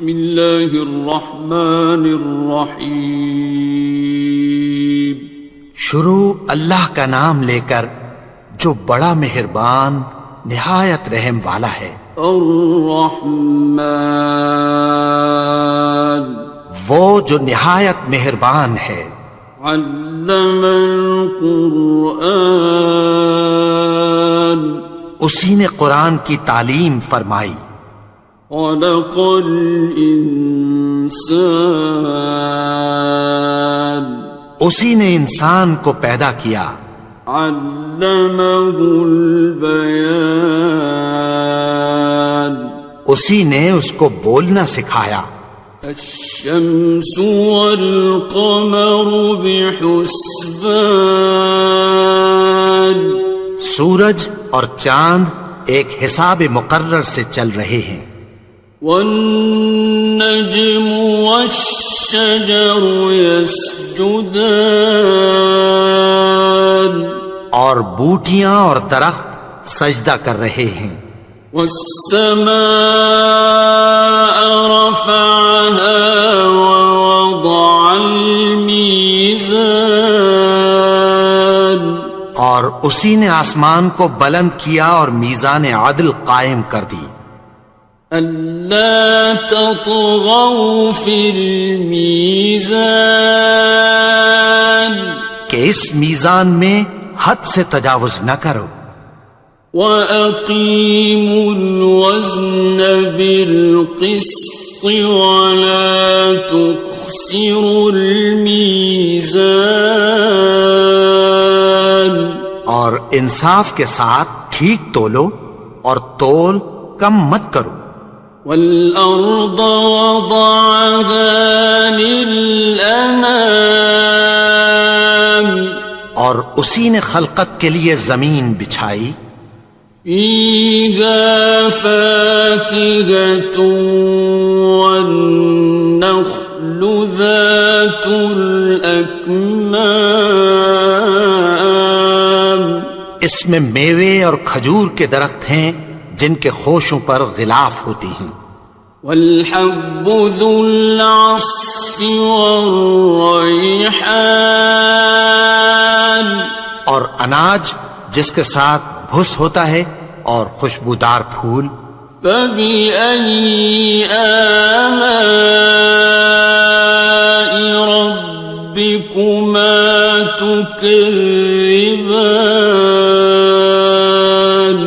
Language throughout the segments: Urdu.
بسم اللہ الرحمن الرحیم. شروع اللہ کا نام لے کر جو بڑا مہربان نہایت رحم والا ہے. الرحمن وہ جو نہایت مہربان ہے. علم القرآن اسی نے قرآن کی تعلیم فرمائی. خلق الانسان اسی نے انسان کو پیدا کیا. علمہ البیان اسی نے اس کو بولنا سکھایا. الشمس والقمر بحسبان سورج اور چاند ایک حساب مقرر سے چل رہے ہیں. والنجم والشجر يسجدان اور بوٹیاں اور درخت سجدہ کر رہے ہیں. والسماء رفعها ووضع الميزان اور اسی نے آسمان کو بلند کیا اور میزان عدل قائم کر دی. ألا تطغوا في الميزان کہ اس میزان میں حد سے تجاوز نہ کرو. وَأَقِيمُوا الْوَزْنَ بِالْقِسْطِ وَلَا تُخْسِرُوا الْمِيزَانَ اور انصاف کے ساتھ ٹھیک تولو اور تول کم مت کرو. وَالْأَرْضَ وَضَعَهَا لِلْأَنَامِ اور اسی نے خلقت کے لیے زمین بچھائی. فِيهَا فَاكِهَةٌ وَالنَّخْلُ ذَاتُ الْأَكْمَامِ اس میں میوے اور کھجور کے درخت ہیں جن کے خوشوں پر غلاف ہوتی ہیں. وَالْحَبُّ ذُو الْعَصْفِ وَالرَّيْحَانِ اور اناج جس کے ساتھ بھس ہوتا ہے اور خوشبودار پھول. فَبِأَيِّ آلَاءِ رَبِّكُمَا تُكَذِّبَانِ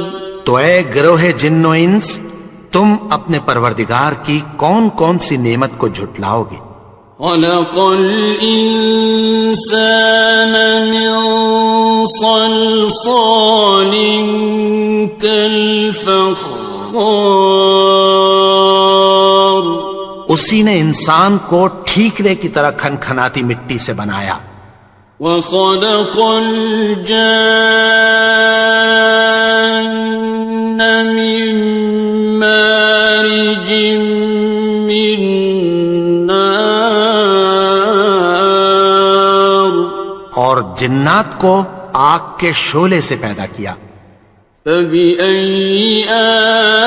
تو اے گروہ جن و انس تم اپنے پروردگار کی کون کون سی نعمت کو جھٹلاؤ گے. خَلَقَ الْإِنسَانَ مِنْ صَلْصَالٍ كَالْفَخَّارِ اسی نے انسان کو ٹھیکرے کی طرح کھنکھناتی مٹی سے بنایا. وَخَلَقَ الْجَانَّ مِن مَّارِجٍ مِّن نَّارٍ اور جنات کو آگ کے شعلے سے پیدا کیا. فَبِأَيِّ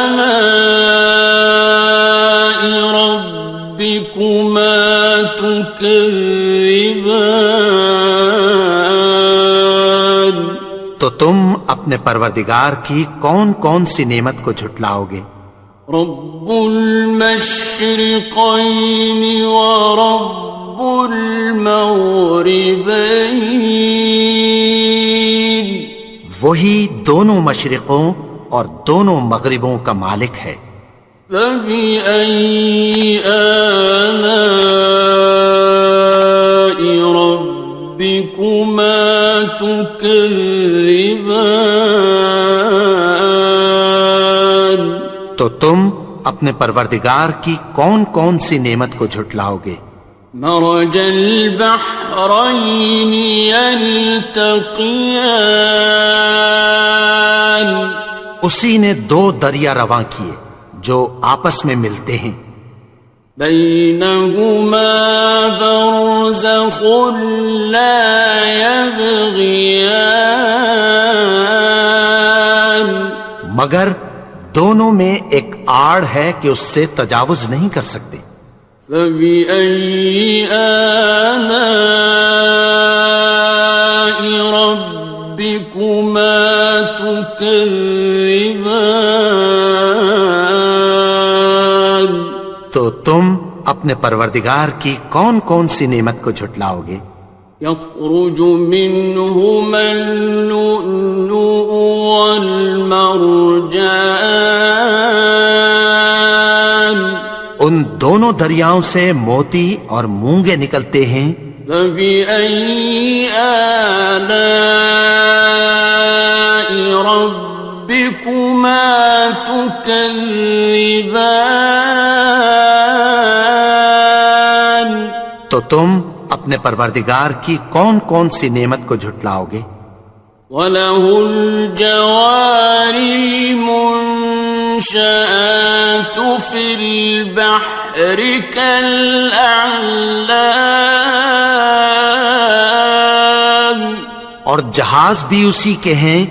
آلَاءِ رَبِّكُمَا تُكَذِّبَانِ تو تم اپنے پروردگار کی کون کون سی نعمت کو جھٹلاؤ گے. رب المشرقین ورب المغربین وہی دونوں مشرقوں اور دونوں مغربوں کا مالک ہے. فَبِأَيِّ آلَاءِ رَبِّكُمَا تُكَذِّبَانِ تو تم اپنے پروردگار کی کون کون سی نعمت کو جھٹلاؤ گے. مرج البحرین یلتقیان اسی نے دو دریا رواں کیے جو آپس میں ملتے ہیں. بینہما برزخ لا یبغیان مگر دونوں میں ایک آڑ ہے کہ اس سے تجاوز نہیں کر سکتے۔ فبأي آلاء ربكما تكذبان؟ تو تم اپنے پروردگار کی کون کون سی نعمت کو جھٹلاؤ گے؟ يخرج منهما اللؤلؤ والمرجان، ان دونوں دریاؤں سے موتی اور مونگے نکلتے ہیں۔ فبأي آلاء ربكما تكذبان؟ تو تم اپنے پروردگار کی کون کون سی نعمت کو جھٹلاؤ گے؟ وَلَهُ الْجَوَارِ الْمُنشَآتُ فِي الْبَحْرِ كَالْأَعْلَامِ، اور جہاز بھی اسی کے ہیں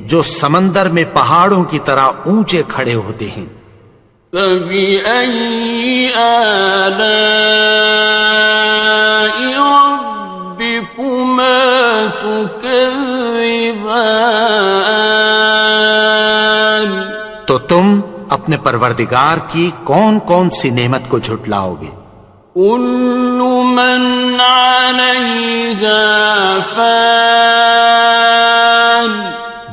جو سمندر میں پہاڑوں کی طرح اونچے کھڑے ہوتے ہیں۔ فَبِأَيِّ آلَاءِ رَبِّكُمَا تُكَذِّبَانِ؟ تو تم اپنے پروردگار کی کون کون سی نعمت کو جھٹلاؤ گے؟ كُلُّ مَنْ عَلَيْهَا فَانٍ،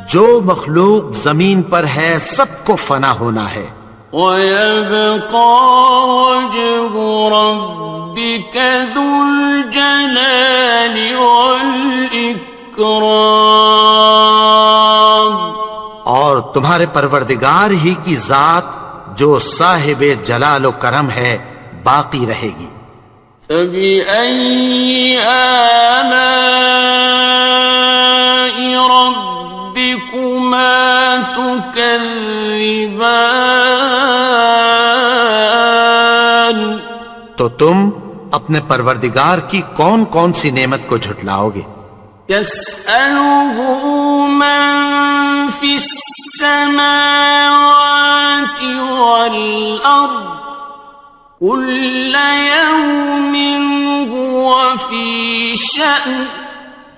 جو مخلوق زمین پر ہے سب کو فنا ہونا ہے۔ وَيَبْقَى وَجْهُ رَبِّكَ ذُو الْجَلَالِ وَالْإِكْرَامِ، اور تمہارے پروردگار ہی کی ذات جو صاحب جلال و کرم ہے باقی رہے گی۔ فَبِأَيِّ آلَاءِ رَبِّكُمَا تُكَذِّبَانِ؟ تو تم اپنے پروردگار کی کون کون سی نعمت کو جھٹلاؤ گے؟ يَسْأَلُهُ مَن فِي السَّمَاوَاتِ وَالْأَرْضِ كُلَّ يَوْمٍ هُوَ فِي شَأْنٍ،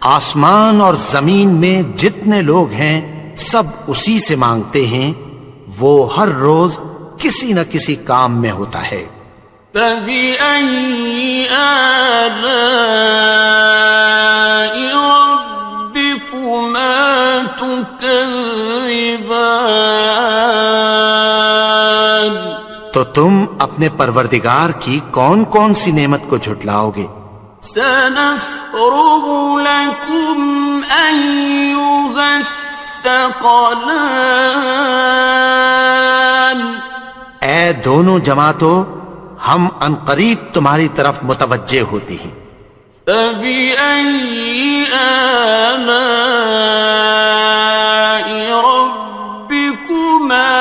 آسمان اور زمین میں جتنے لوگ ہیں سب اسی سے مانگتے ہیں، وہ ہر روز کسی نہ کسی کام میں ہوتا ہے۔ فَبِأَيِّ آلَاءِ رَبِّكُمَا تُكَذِّبَانِ؟ تو تم اپنے پروردگار کی کون کون سی نعمت کو جھٹلاؤ گے؟ سَنَفْرُغُ لَكُمْ أَيُّهَ الثَّقَلَانِ، اے دونوں جماعتوں، ہم عنقریب تمہاری طرف متوجہ ہوتے ہیں۔ فَبِأَيِّ آلَاءِ رَبِّكُمَا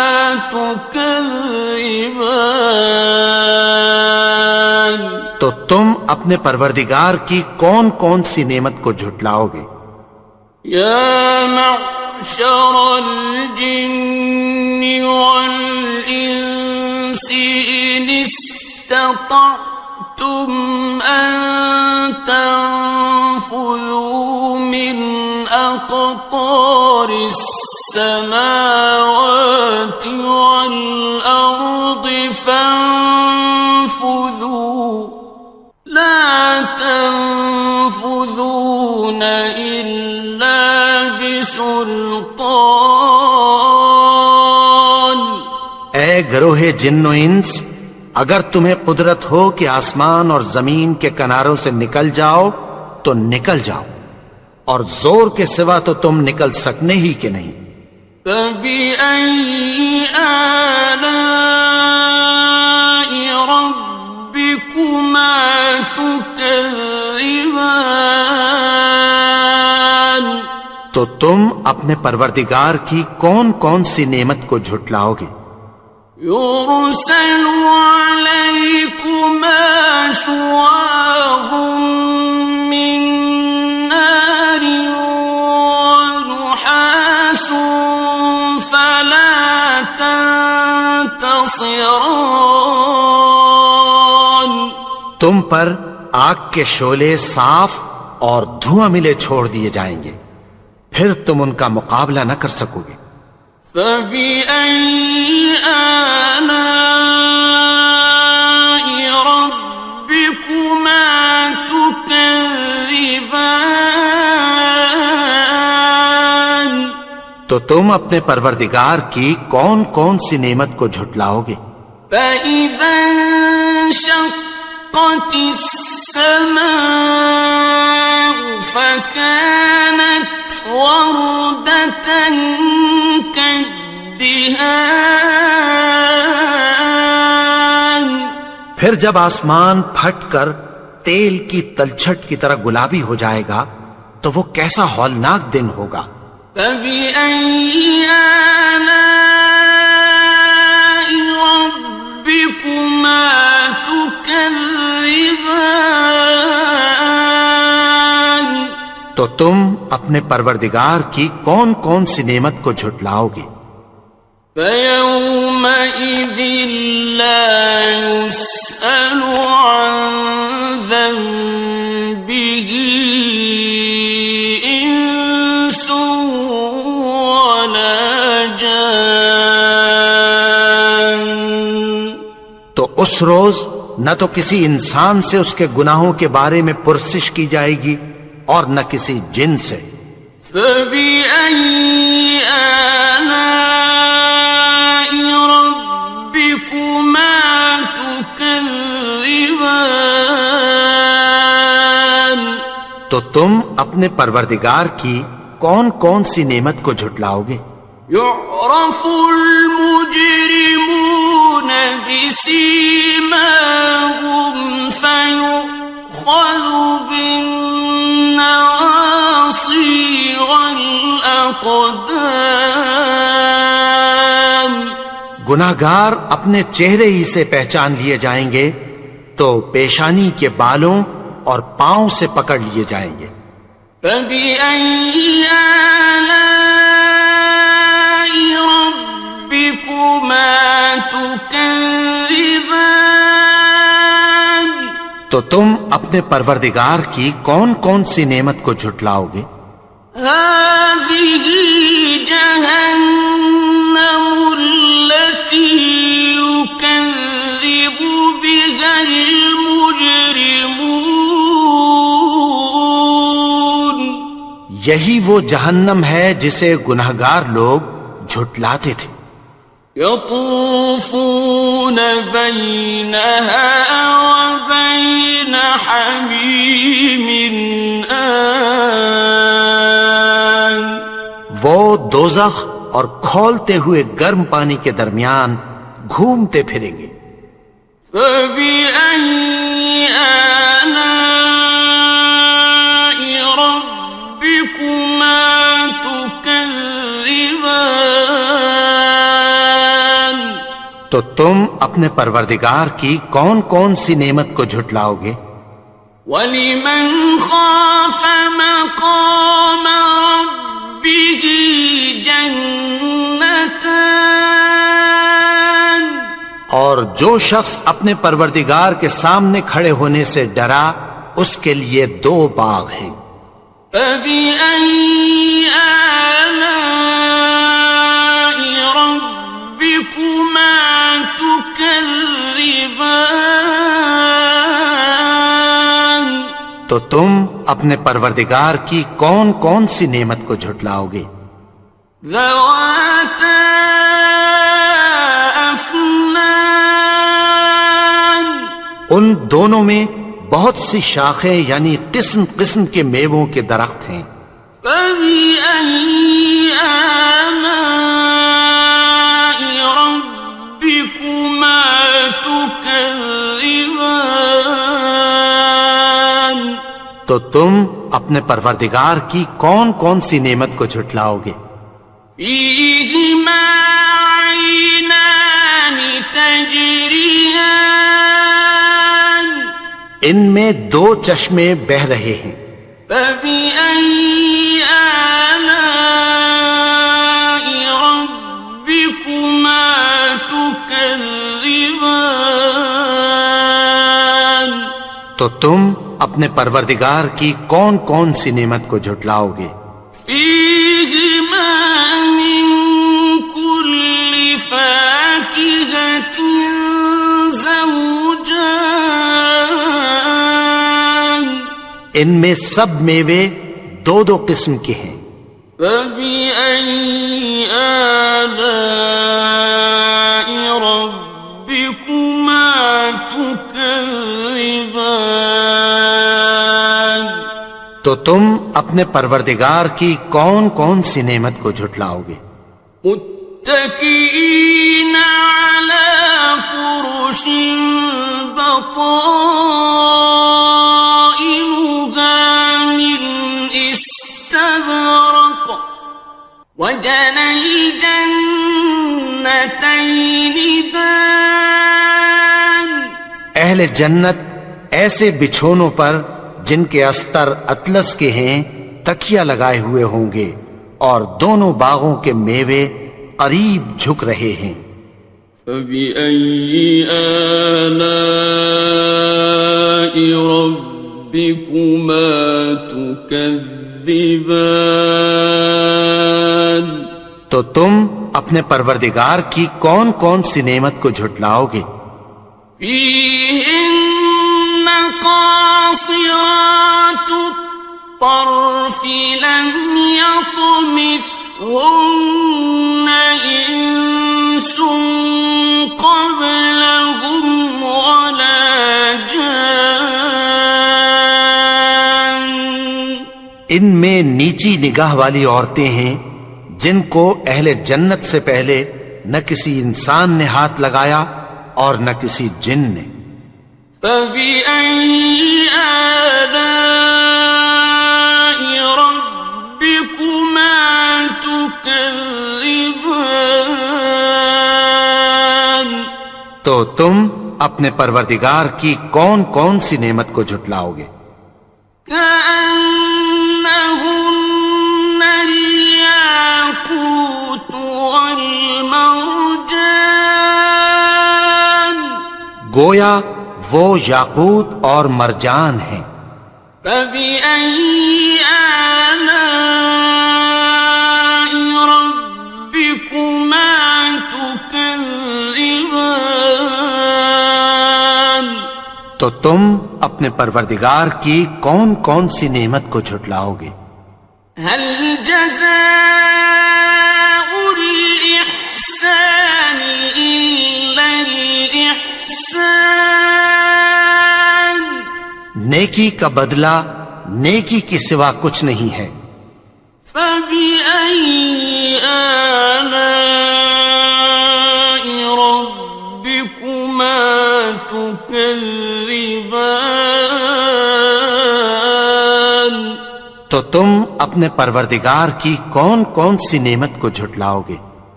تُكَذِّبَانِ؟ تو تم اپنے پروردگار کی کون کون سی نعمت کو جھٹلاؤ گے؟ يَا مَعْشَرَ الْجِنِّ وَالْإِنسِ إِنِ اسْتَطَعْتُمْ أَن تَنفُذُوا مِنْ أَقْطَارِ السَّمَاوَاتِ وَالْأَرْضِ فَانفُذُوا لَا تَنفُذُونَ إِلَّا بِسُلْطَانٍ۔ اے گروہ جن و انس، اگر تمہیں قدرت ہو کہ آسمان اور زمین کے کناروں سے نکل جاؤ تو نکل جاؤ، اور زور کے سوا تو تم نکل سکنے ہی کہ نہیں۔ فَبِأَيِّ آلَاءِ رَبِّكُمَا تُكَذِّبَانِ؟ تو تم اپنے پروردگار کی کون کون سی نعمت کو جھٹلاؤ گے؟ يُرْسَلُ عَلَيْكُمَا شُوَاظٌ مِّن نَّارٍ وَنُحَاسٌ فَلَا تَنتَصِرَانِ؟ تم پر آگ کے شعلے صاف اور دھواں ملے چھوڑ دیے جائیں گے، پھر تم ان کا مقابلہ نہ کر سکو گے۔ فَبِأَيِّ آلَاءِ رَبِّكُمَا تُكَذِّبَانِ؟ تو تم اپنے پروردگار کی کون کون سی نعمت کو جھٹلاؤ گے؟ فَإِذَا انشَقَّتِ السَّمَاءُ فَكَانَتْ وَرْدَةً كَالدِّهَانِ، پھر جب آسمان پھٹ کر تیل کی تلچھٹ کی طرح گلابی ہو جائے گا تو وہ کیسا ہولناک دن ہوگا۔ فَبِأَيِّ آلَاءِ رَبِّكُمَا تُكَذِّبَانِ؟ تو تم اپنے پروردگار کی کون کون سی نعمت کو جھٹلاؤ گے؟ فَيَوْمَئِذٍ لَا يُسْأَلُ عَنْ ذَنبِهِ إِنسٌ وَلَا جَانٌ۔ تو اس روز نہ تو کسی انسان سے اس کے گناہوں کے بارے میں پرسش کی جائے گی اور نہ کسی جن سے۔ فَبِأَيِّ آلَاءِ رَبِّكُمَا تُكَذِّبَانِ؟ تو تم اپنے پروردگار کی کون کون سی نعمت کو جھٹلاؤ گے؟ يُعْرَفُ الْمُجْرِمُونَ بِسِيمَاهُمْ فَيُؤْخَذُ بِالنَّوَاصِي وَالْأَقْدَامِ۔ گناہگار اپنے چہرے ہی سے پہچان لیے جائیں گے تو پیشانی کے بالوں اور پاؤں سے پکڑ لیے جائیں گے۔ فَبِأَيِّ آلَاءِ رَبِّكُمَا تُكَذِّبَانِ؟ تو تم اپنے پروردگار کی کون کون سی نعمت کو جھٹلاؤ گے؟ هَٰذِهِ جَهَنَّمُ الَّتِي يُكَذِّبُ بِهَا الْمُجْرِمُونَ۔ یہی وہ جہنم ہے جسے گناہگار لوگ جھٹلاتے تھے۔ يَطُوفُونَ بَيْنَهَا وَبَيْنَ حَمِيمٍ آنٍ۔ وہ دوزخ اور کھولتے ہوئے گرم پانی کے درمیان گھومتے پھریں گے۔ فَبِأَيِّ آلَاءِ رَبِّكُمَا تُكَذِّبَانِ؟ تو تم اپنے پروردگار کی کون کون سی نعمت کو جھٹلاؤ گے؟ وَلِمَنْ خَافَ مَقَامَ رَبِّهِ جَنَّتَانِ؟ اور جو شخص اپنے پروردگار کے سامنے کھڑے ہونے سے ڈرا اس کے لیے 2 باغ ہیں۔ فَبِأَيِّ آلَاءِ رَبِّكُمَا تُكَذِّبَانِ؟ تو تم اپنے پروردگار کی کون کون سی نعمت کو جھٹلاؤ گے؟ ذَوَاتَا أَفْنَانٍ؟ ان دونوں میں بہت سی شاخیں یعنی قسم قسم کے میووں کے درخت ہیں۔ فَبِأَيِّ آلَاءِ رَبِّكُمَا تُكَذِّبَانِ؟ تو تم اپنے پروردگار کی کون کون سی نعمت کو جھٹلاؤ گے؟ فِيهِمَا عَيْنَانِ تَجْرِيَانِ؟ ان میں 2 چشمے بہ رہے ہیں۔ فَبِأَيِّ آلَاءِ رَبِّكُمَا تُكَذِّبَانِ؟ تو تم اپنے پروردگار کی کون کون سی نعمت کو جھٹلاؤ گے؟ فیہما من کل فاکہۃ زوجان، ان میں سب میوے دو دو قسم کے ہیں۔ فبأي آلاء ربكما تكذبان، تو تم اپنے پروردگار کی کون کون سی نعمت کو جھٹلاؤ گے؟ متكئين على فرش بطائنها من استبرق، وجنى الجنتين دان، اہل جنت ایسے بچھونوں پر جن کے استر اطلس کے ہیں تکیہ لگائے ہوئے ہوں گے، اور دونوں باغوں کے میوے قریب جھک رہے ہیں۔ فبأي آلاء ربكما تكذبان، تو تم اپنے پروردگار کی کون کون سی نعمت کو جھٹلاؤ گے؟ فيهن قاصرات الطرف لم يطمثهن إنس قبلهم ولا جان، ان میں نیچی نگاہ والی عورتیں ہیں جن کو اہل جنت سے پہلے نہ کسی انسان نے ہاتھ لگایا اور نہ کسی جن نے۔ فبأي آلاء ربكما تكذبان، تو تم اپنے پروردگار کی کون کون سی نعمت کو جھٹلاؤ گے؟ كأنهن الياقوت والمرجان، گویا وہ یاقوت اور مرجان ہیں۔ فبأي آلاء ربكما تكذبان، تو تم اپنے پروردگار کی کون کون سی نعمت کو جھٹلاؤ گے؟ هل جزاء الإحسان إلا الإحسان، نیکی کا بدلہ نیکی کے سوا کچھ نہیں ہے۔ فبأي آلاء ربكما تكذبان، تو تم اپنے پروردگار کی کون کون سی نعمت کو جھٹلاؤ گے؟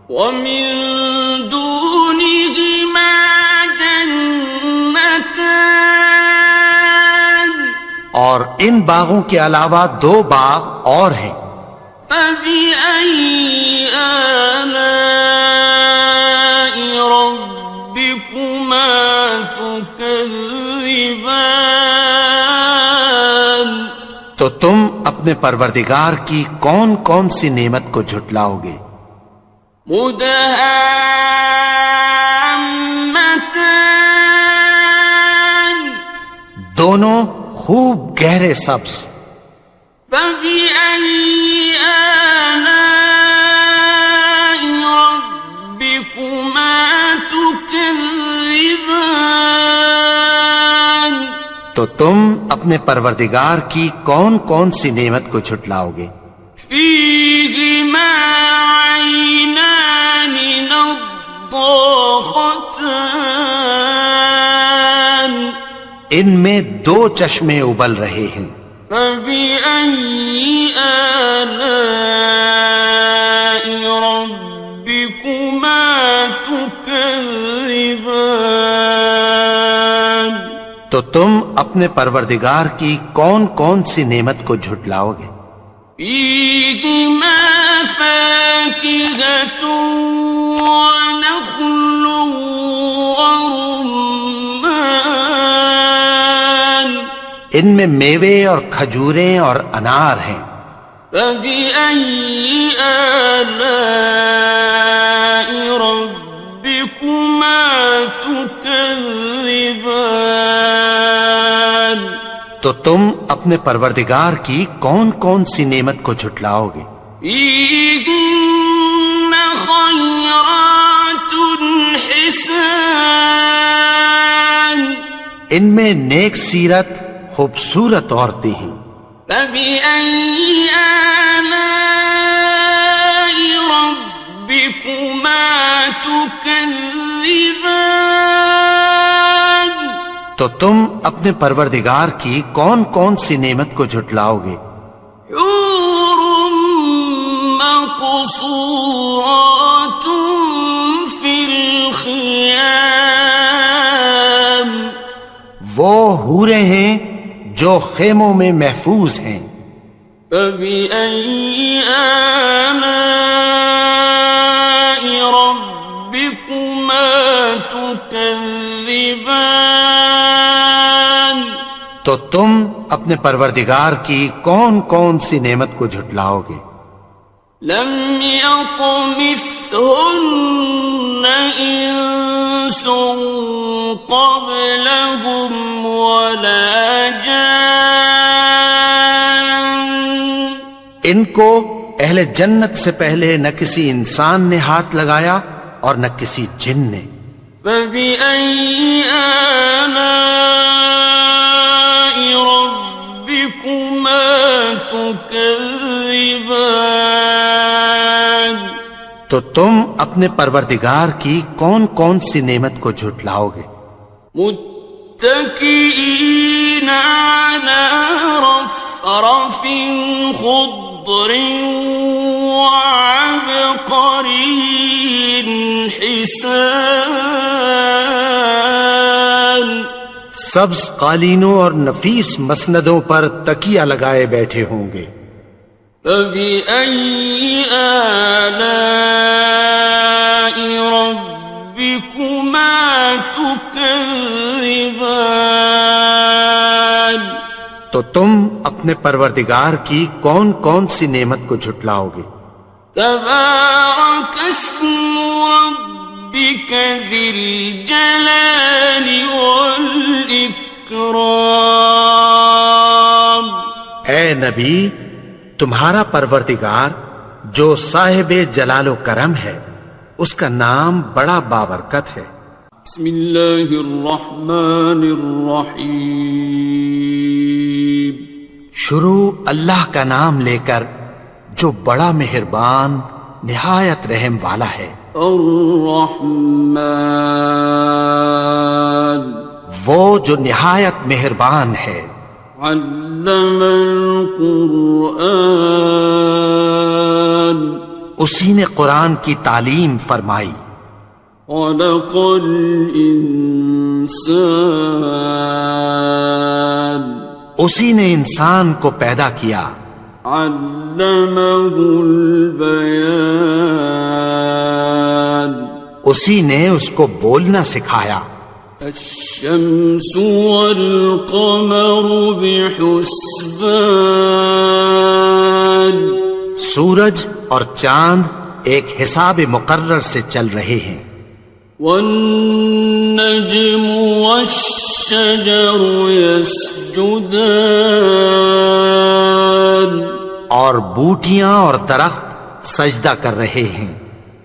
ومن دونهما جنتان، اور ان باغوں کے علاوہ دو باغ اور ہیں۔ فبأي آلاء ربكما تكذبان، تو تم اپنے پروردگار کی کون کون سی نعمت کو جھٹلاؤ گے؟ مدهامتان، دونوں خوب گہرے سبز۔ فبأي آلاء ربكما تكذبان، تو تم اپنے پروردگار کی کون کون سی نعمت کو جھٹلاؤ گے؟ فيهما عينان نضاختان، ان میں دو چشمے ابل رہے ہیں۔ فبأي آلاء ربكما تكذبان، تو تم اپنے پروردگار کی کون کون سی نعمت کو جھٹلاؤ گے؟ فيهما فاكهة ونخل ورمان، ان میں میوے اور کھجوریں اور انار ہیں۔ فبأي آلاء ربكما تكذبان؟ تو تم اپنے پروردگار کی کون کون سی نعمت کو جھٹلاؤ گے؟ فيهن خيرات حسان، ان میں نیک سیرت خوبصورت عورتیں ہیں۔ فبأي آلاء ربكما تكذبان؟ تو تم اپنے پروردگار کی کون کون سی نعمت کو جھٹلاؤ گے؟ حور مقصورات في الخيام، وہ حوریں ہیں جو خیموں میں محفوظ ہیں۔ فبأي آلاء ربكما تكذبان؟ تو تم اپنے پروردگار کی کون کون سی نعمت کو جھٹلاؤ گے؟ لم يطمثهن إنس قبلهم ولا جان، ان کو اہل جنت سے پہلے نہ کسی انسان نے ہاتھ لگایا اور نہ کسی جن نے۔ فبأي آلاء ربكما تكذبان؟ تو تم اپنے پروردگار کی کون کون سی نعمت کو جھٹلاؤ گے؟ متكئين على رفرف خضر وعبقري حسان، سبز قالینوں اور نفیس مسندوں پر تکیہ لگائے بیٹھے ہوں گے۔ فبأي آلاء ربكما تكذبان؟ تو تم اپنے پروردگار کی کون کون سی نعمت کو جھٹلاؤ گے؟ تبارك اسم ربك ذي الجلال والإكرام۔ اے نبی، تمہارا پروردگار جو صاحب جلال و کرم ہے، اس کا نام بڑا بابرکت ہے۔ بسم اللہ الرحمن الرحیم، شروع اللہ کا نام لے کر جو بڑا مہربان نہایت رحم والا ہے۔ الرحمن، وہ جو نہایت مہربان ہے۔ علم القرآن، اسی نے قرآن کی تعلیم فرمائی۔ خلق الانسان، اسی نے انسان کو پیدا کیا۔ علمہ البیان، اسی نے اس کو بولنا سکھایا۔ الشمس والقمر بحسبان، سورج اور چاند ایک حساب مقرر سے چل رہے ہیں۔ والنجم والشجر يسجدان، اور بوٹیاں اور درخت سجدہ کر رہے ہیں۔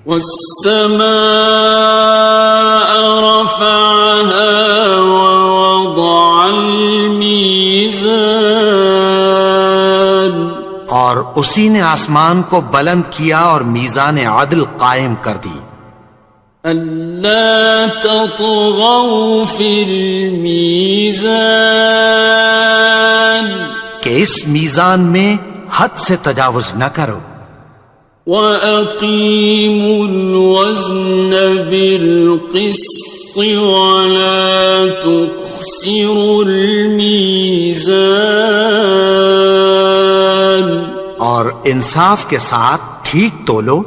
والسماء رفعها ووضع الميزان، اور اسی نے آسمان کو بلند کیا اور میزان عدل قائم کر دی۔ ألا تطغوا في الميزان، کہ اس میزان میں حد سے تجاوز نہ کرو۔ وَأَقِيمُوا الْوَزْنَ بِالْقِسْطِ وَلَا تُخْسِرُوا الْمِيزَانَ، اور انصاف کے ساتھ ٹھیک تولو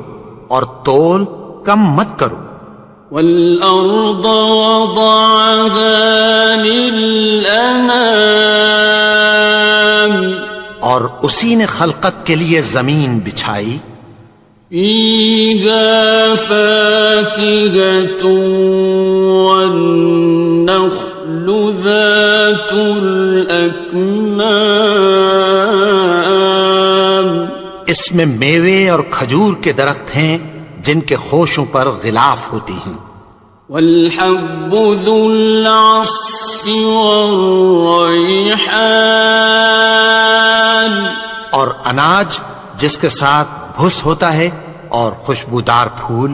اور تول کم مت کرو۔ وَالْأَرْضَ وَضَعَهَا لِلْأَنَامِ، اور اسی نے خلقت کے لیے زمین بچھائی، فيها فاكهة والنخل ذات الأكمام، اس میں میوے اور کھجور کے درخت ہیں جن کے خوشوں پر غلاف ہوتی ہیں، والحب ذو العصف والریحان، اور اناج جس کے ساتھ بھس ہوتا ہے اور خوشبودار پھول،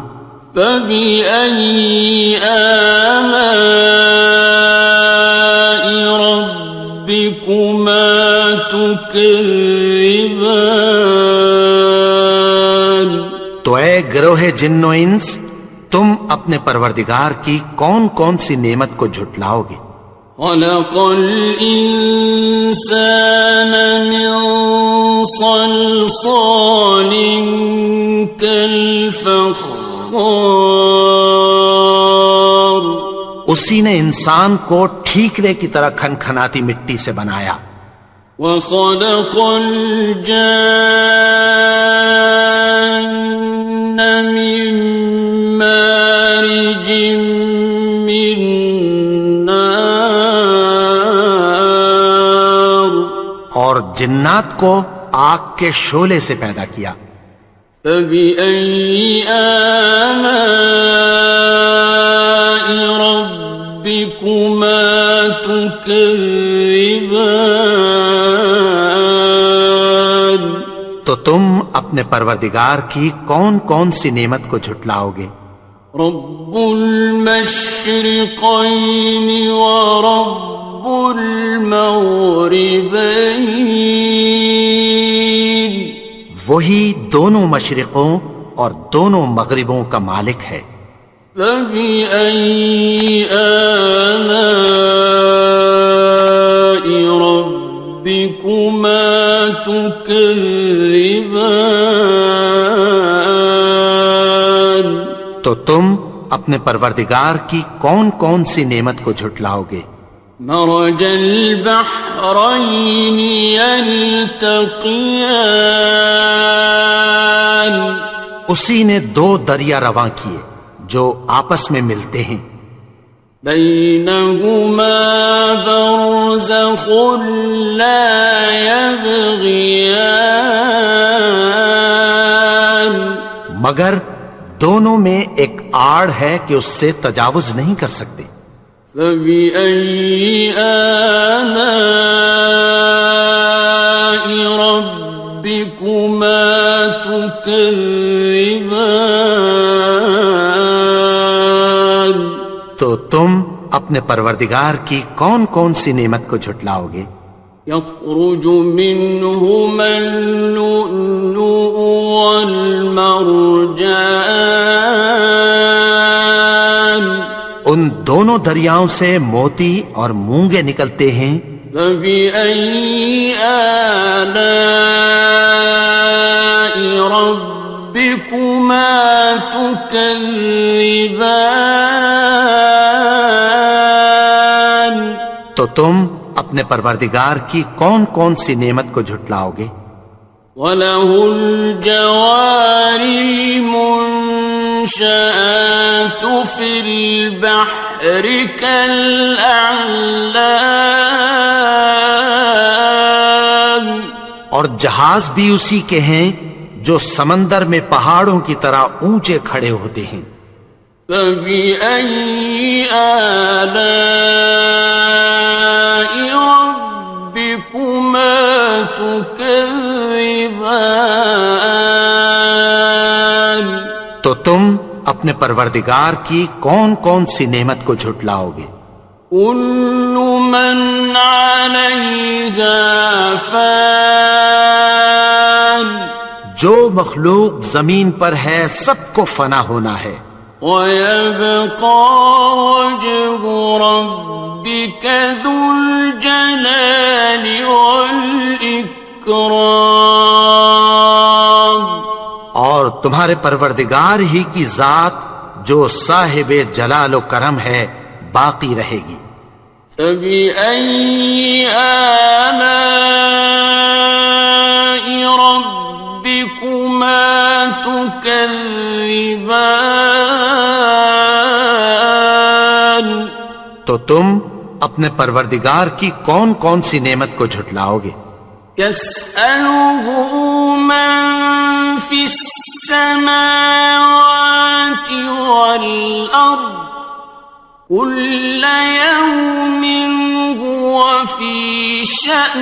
فبأي آلاء ربكما تكذبان۔ تو اے گروہ جن و انس، تم اپنے پروردگار کی کون کون سی نعمت کو جھٹلاؤ گے؟ خلق الإنسان من صلصال كالفخار، اسی نے انسان کو ٹھیکرے کی طرح کھنکھناتی مٹی سے بنایا، وخلق الجان من مارج من نار، اور جنات کو آگ کے شعلے سے پیدا کیا، فبأي آلاء ربكما تكذبان۔ تو تم اپنے پروردگار کی کون کون سی نعمت کو جھٹلاؤ گے؟ رب المشرقين ورب المغربين، وہی دونوں مشرقوں اور دونوں مغربوں کا مالک ہے، فبأي آلاء ربكما تكذبان۔ تو تم اپنے پروردگار کی کون کون سی نعمت کو جھٹلاؤ گے؟ مرج البحرين يلتقيان، اسی نے دو دریا رواں کیے جو آپس میں ملتے ہیں، بينهما برزخ لا يبغيان، مگر دونوں میں ایک آڑ ہے کہ اس سے تجاوز نہیں کر سکتے، فبأي آلاء ربكما تكذبان۔ تو تم اپنے پروردگار کی کون کون سی نعمت کو جھٹلاؤ گے؟ يخرج منهما اللؤلؤ والمرجان، ان دونوں دریاؤں سے موتی اور مونگے نکلتے ہیں، فبأي آلاء ربكما تكذبان۔ تو تم اپنے پروردگار کی کون کون سی نعمت کو جھٹلاؤ گے؟ وَلَهُ الْجَوَارِ الْمُنشَآتُ فِي الْبَحْرِ كَالْأَعْلَامِ، اور جہاز بھی اسی کے ہیں جو سمندر میں پہاڑوں کی طرح اونچے کھڑے ہوتے ہیں، فَبِأَيِّ آلَاءِ رَبِّكُمَا تُكَذِّبَانِ۔ تو تم اپنے پروردگار کی کون کون سی نعمت کو جھٹلاؤ گے؟ كل من عليها فان، جو مخلوق زمین پر ہے سب کو فنا ہونا ہے، ويبقى وجه ربك ذو الجلال والإكرام، اور تمہارے پروردگار ہی کی ذات جو صاحب جلال و کرم ہے باقی رہے گی۔ فبأي آلاء تكذبان تو تم اپنے پروردگار کی کون کون سی نعمت کو جھٹلاؤ گے؟ يسأله من في السماوات والأرض كل يوم هو في شأن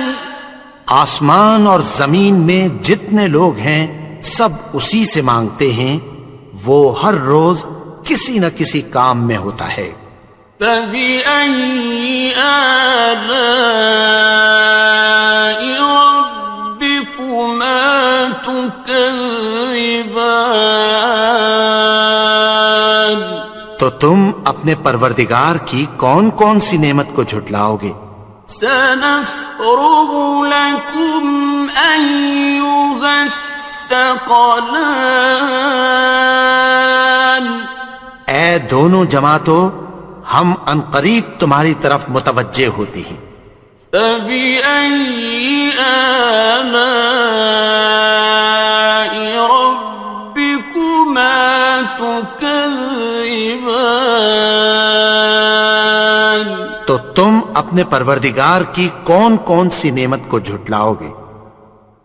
آسمان اور زمین میں جتنے لوگ ہیں سب اسی سے مانگتے ہیں، وہ ہر روز کسی نہ کسی کام میں ہوتا ہے۔ فبأي آلاء ربكما تكذبان تو تم اپنے پروردگار کی کون کون سی نعمت کو جھٹلاؤ گے؟ سنفرغ لكم أيها الثقلان اے دونوں جماعتوں، ہم عنقریب تمہاری طرف متوجہ ہوتے ہیں۔ فبأي آلاء ربكما تكذبان تو تم اپنے پروردگار کی کون کون سی نعمت کو جھٹلاؤ گے؟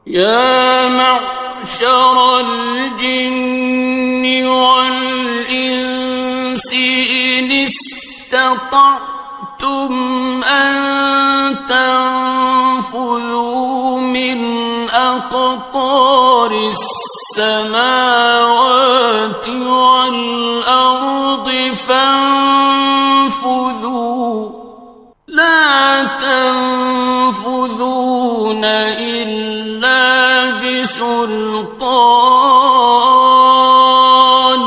يا معشر الجن والإنس إن استطعتم أن تنفذوا من أقطار السماوات والأرض فانفذوا لا تنفذون إلا بسلطان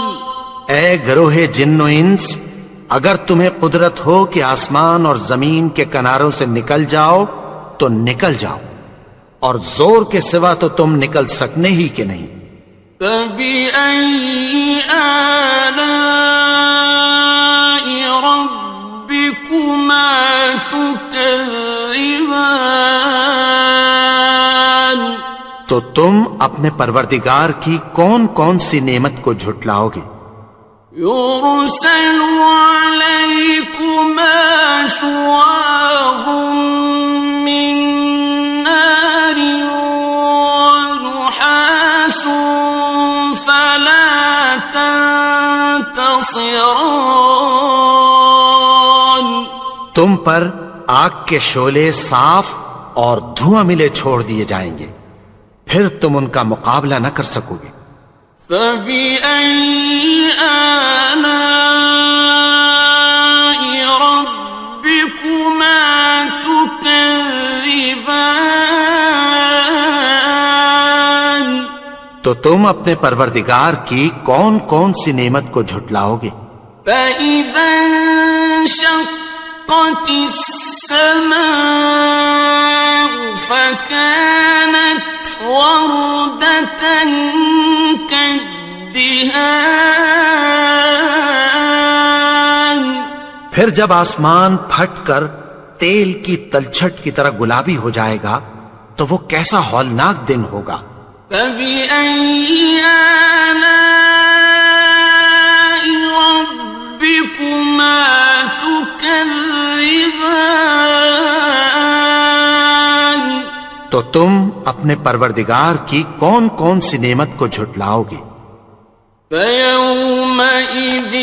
اے گروہ جن و انس، اگر تمہیں قدرت ہو کہ آسمان اور زمین کے کناروں سے نکل جاؤ تو نکل جاؤ، اور زور کے سوا تو تم نکل سکنے ہی کہ نہیں۔ فبأي آلاء ربكما تكذبان تو تم اپنے پروردگار کی کون کون سی نعمت کو جھٹلاؤ گے؟ يرسل عليكما شواظ من نار ونحاس فلا تنتصران تم پر آگ کے شعلے صاف اور دھواں ملے چھوڑ دیے جائیں گے، پھر تم ان کا مقابلہ نہ کر سکو گے۔ فبأي آلاء ربكما تكذبان تو تم اپنے پروردگار کی کون کون سی نعمت کو جھٹلاؤ گے؟ فإذا انشقت السماء فكانت وردة كالدهان پھر جب آسمان پھٹ کر تیل کی تلچھٹ کی طرح گلابی ہو جائے گا تو وہ کیسا ہولناک دن ہوگا۔ فبأي آلاء ربكما تكذبان تو تم اپنے پروردگار کی کون کون سی نعمت کو جھٹلاؤ گے؟ فيومئذ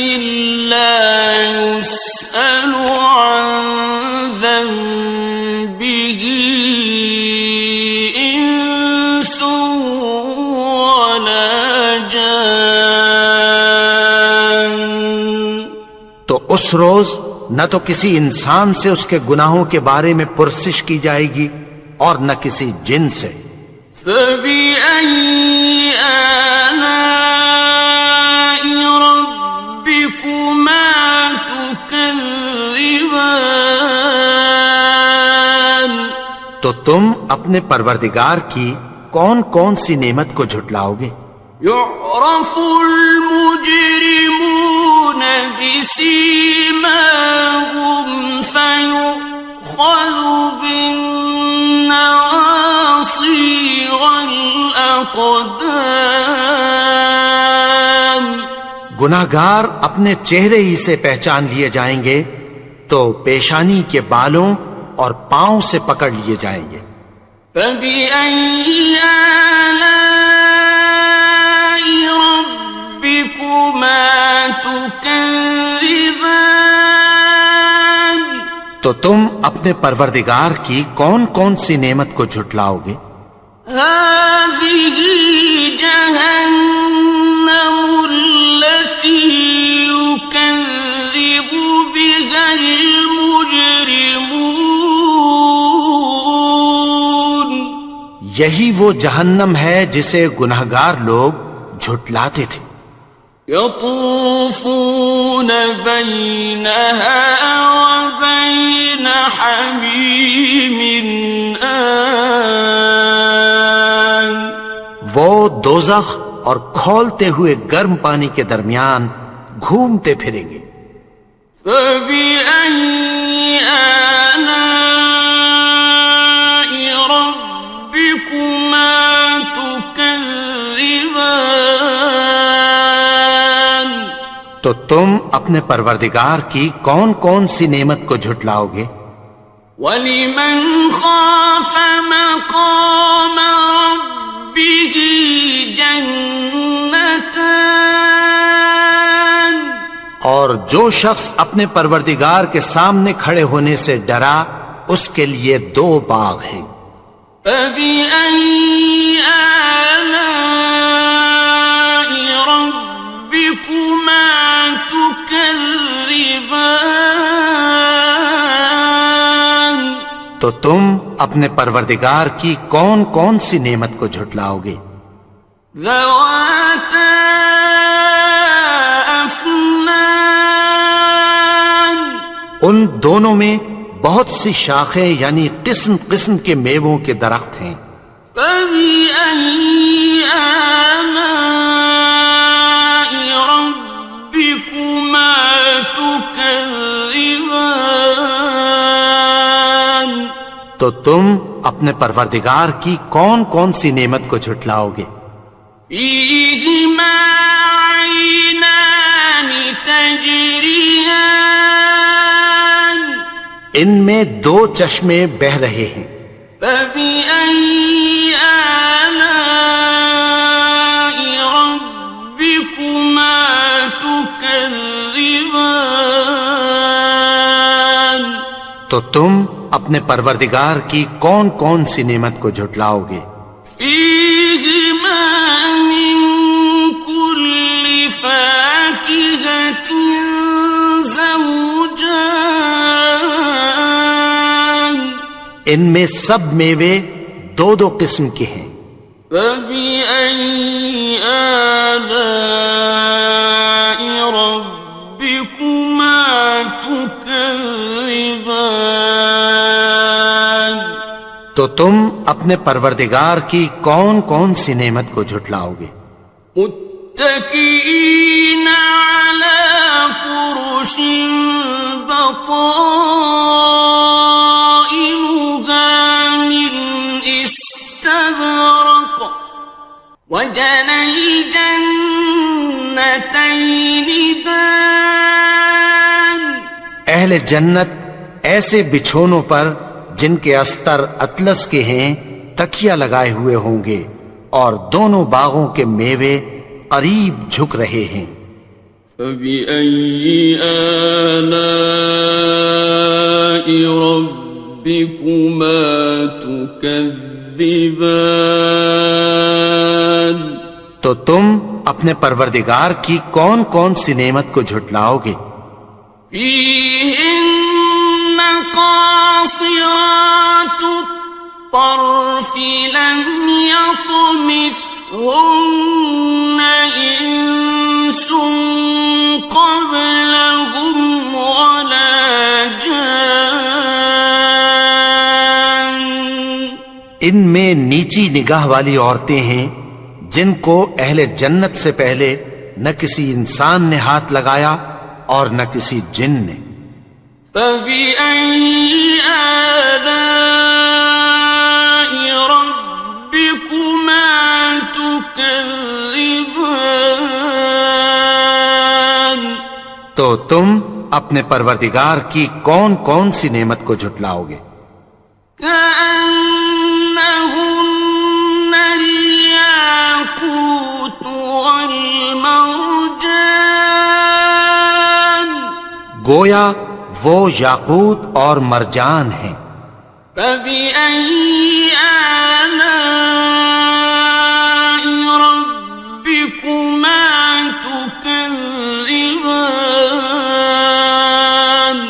لا يسأل عن ذنبه إنس ولا جان تو اس روز نہ تو کسی انسان سے اس کے گناہوں کے بارے میں پرسش کی جائے گی اور نہ کسی جن سے۔ فبأي آلاء ربكما تكذبان تو تم اپنے پروردگار کی کون کون سی نعمت کو جھٹلاؤ گے؟ يعرف المجرمون بسيماهم فيؤخذ بالنواصي والأقدام گناہگار اپنے چہرے ہی سے پہچان لیے جائیں گے تو پیشانی کے بالوں اور پاؤں سے پکڑ لیے جائیں گے۔ فَبِأَيِّ آلَاءِ رَبِّكُمَا تُكَذِّبَانِ؟ تو تم اپنے پروردگار کی کون کون سی نعمت کو جھٹلاؤ گے؟ هَٰذِهِ جَهَنَّمُ الَّتِي يُكَذِّبُ بِهَا الْمُجْرِمُونَ۔ یہی وہ جہنم ہے جسے گناہگار لوگ جھٹلاتے تھے۔ يطوفون بينها وبين حميم آن۔ وہ دوزخ اور کھولتے ہوئے گرم پانی کے درمیان گھومتے پھریں گے۔ فَبِأَيِّ آلَاءِ رَبِّكُمَا تُكَذِّبَانِ؟ تو تم اپنے پروردگار کی کون کون سی نعمت کو جھٹلاؤ گے؟ وَلِمَنْ خَافَ مَقَامَ رَبِّهِ جَنَّتَانِ؟ اور جو شخص اپنے پروردگار کے سامنے کھڑے ہونے سے ڈرا اس کے لیے 2 باغ ہیں۔ فَبِأَيِّ آلَاءِ رَبِّكُمَا تُكَذِّبَانِ؟ تو تم اپنے پروردگار کی کون کون سی نعمت کو جھٹلاؤ گے؟ ذَوَاتَا أَفْنَانٍ؟ ان دونوں میں بہت سی شاخیں یعنی قسم قسم کے میووں کے درخت ہیں۔ فَبِأَيِّ آلَاءِ رَبِّكُمَا تُكَذِّبَانِ؟ تو تم اپنے پروردگار کی کون کون سی نعمت کو جھٹلاؤ گے؟ فِيهِمَا عَيْنَانِ تَجْرِيَانِ؟ ان میں 2 چشمے بہ رہے ہیں۔ فَبِأَيِّ آلَاءِ رَبِّكُمَا تُكَذِّبَانِ؟ تو تم اپنے پروردگار کی کون کون سی نعمت کو جھٹلاؤ گے؟ فِيهِمَا مِن كُلِّ فَاكِهَةٍ زَوْجَانِ؟ ان میں سب میوے 2 قسم کے ہیں۔ فَبِأَيِّ آلَاءِ رَبِّكُمَا تُكَذِّبَانِ؟ تو تم اپنے پروردگار کی کون کون سی نعمت کو جھٹلاؤ گے؟ متكئين على فرش بطائنها من استبرق وجنى الجنتين دان۔ اہل جنت ایسے بچھونوں پر جن کے استر اطلس کے ہیں تکیہ لگائے ہوئے ہوں گے اور دونوں باغوں کے میوے قریب جھک رہے ہیں۔ فَبِأَيِّ آلَاءِ رَبِّكُمَا تُكَذِّبَانِ؟ تو تم اپنے پروردگار کی کون کون سی نعمت کو جھٹلاؤ گے؟ فِيهِنَّ قَاصِرَاتُ الطَّرْفِ لَمْ يَطْمِثْهُنَّ إِنسٌ قَبْلَهُمْ وَلَا جَانٌّ۔ ان میں نیچی نگاہ والی عورتیں ہیں جن کو اہل جنت سے پہلے نہ کسی انسان نے ہاتھ لگایا اور نہ کسی جن نے۔ فَبِأَيِّ آلَاءِ رَبِّكُمَا تُكَذِّبَانِ؟ تو تم اپنے پروردگار کی کون کون سی نعمت کو جھٹلاؤ گے؟ كأنهن الياقوت والمرجان گویا وہ یاقوت اور مرجان ہیں۔ فبأي آلاء ربكما تكذبان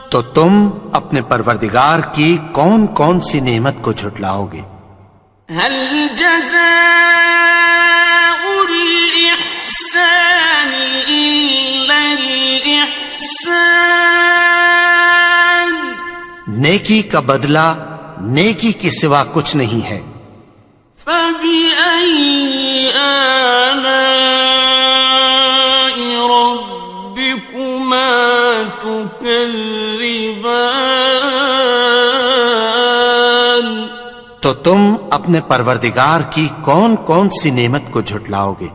تو تم اپنے پروردگار کی کون کون سی نعمت کو جھٹلاؤ گے؟ هل جزاء الإحسان إلا الإحسان نیکی کا بدلہ نیکی کے سوا کچھ نہیں ہے۔ فبأي آلاء ربكما تكذبان تو تم اپنے پروردگار کی کون کون سی نعمت کو جھٹلاؤ گے؟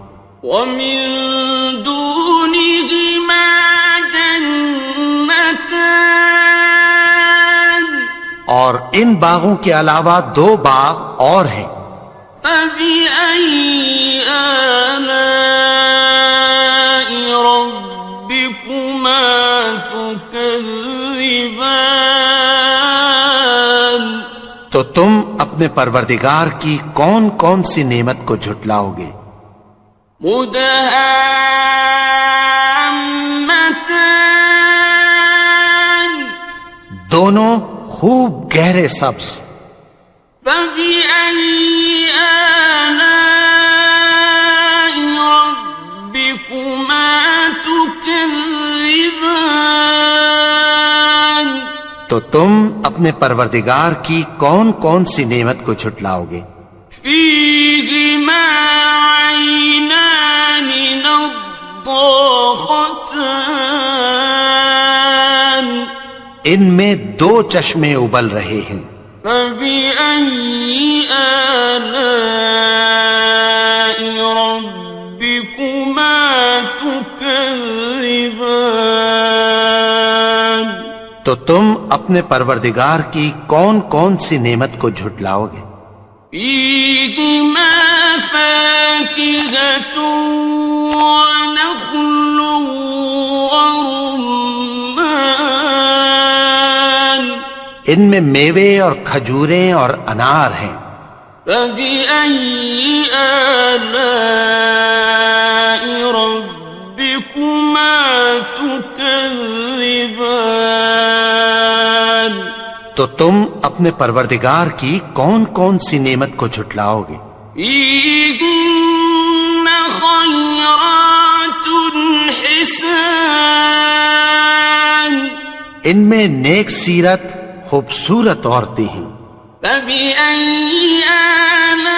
ومن دونهما جنتان اور ان باغوں کے علاوہ دو باغ اور ہیں۔ فبأي آلاء ربكما تكذبان تو تم اپنے پروردگار کی کون کون سی نعمت کو جھٹلاؤ گے؟ مدهامتان دونوں خوب گہرے سبز۔ فبأي آلاء ربكما تكذبان تو تم اپنے پروردگار کی کون کون سی نعمت کو جھٹلاؤ گے؟ فيهما عينان نضاختان ان میں دو چشمے ابل رہے ہیں۔ فبأي آلاء ربكما تكذبان تو تم اپنے پروردگار کی کون کون سی نعمت کو جھٹلاؤ گے؟ فيهما فاكهة ونخل ورمان ان میں میوے اور کھجوریں اور انار ہیں۔ فبأي آلاء ربكما تكذبان تو تم اپنے پروردگار کی کون کون سی نعمت کو جھٹلاؤ گے؟ فيهن خيرات حسان ان میں نیک سیرت خوبصورت عورتیں ہیں۔ فبأي آلاء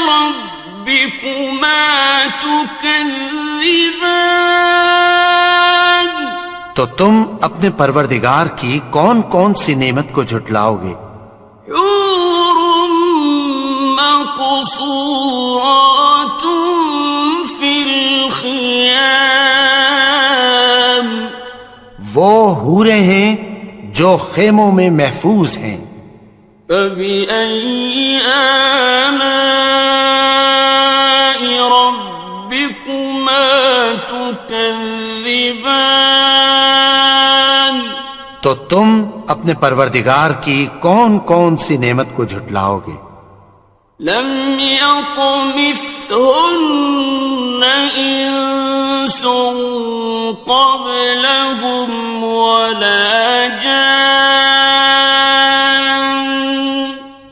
ربكما تكذبان تو تم اپنے پروردگار کی کون کون سی نعمت کو جھٹلاؤ گے؟ حور مقصورات في الخيام وہ حوریں ہیں جو خیموں میں محفوظ ہیں۔ فبأي آلاء ربكما تكذبان تو تم اپنے پروردگار کی کون کون سی نعمت کو جھٹلاؤ گے؟ لم يطمثهن إنس قبلهم ولا جان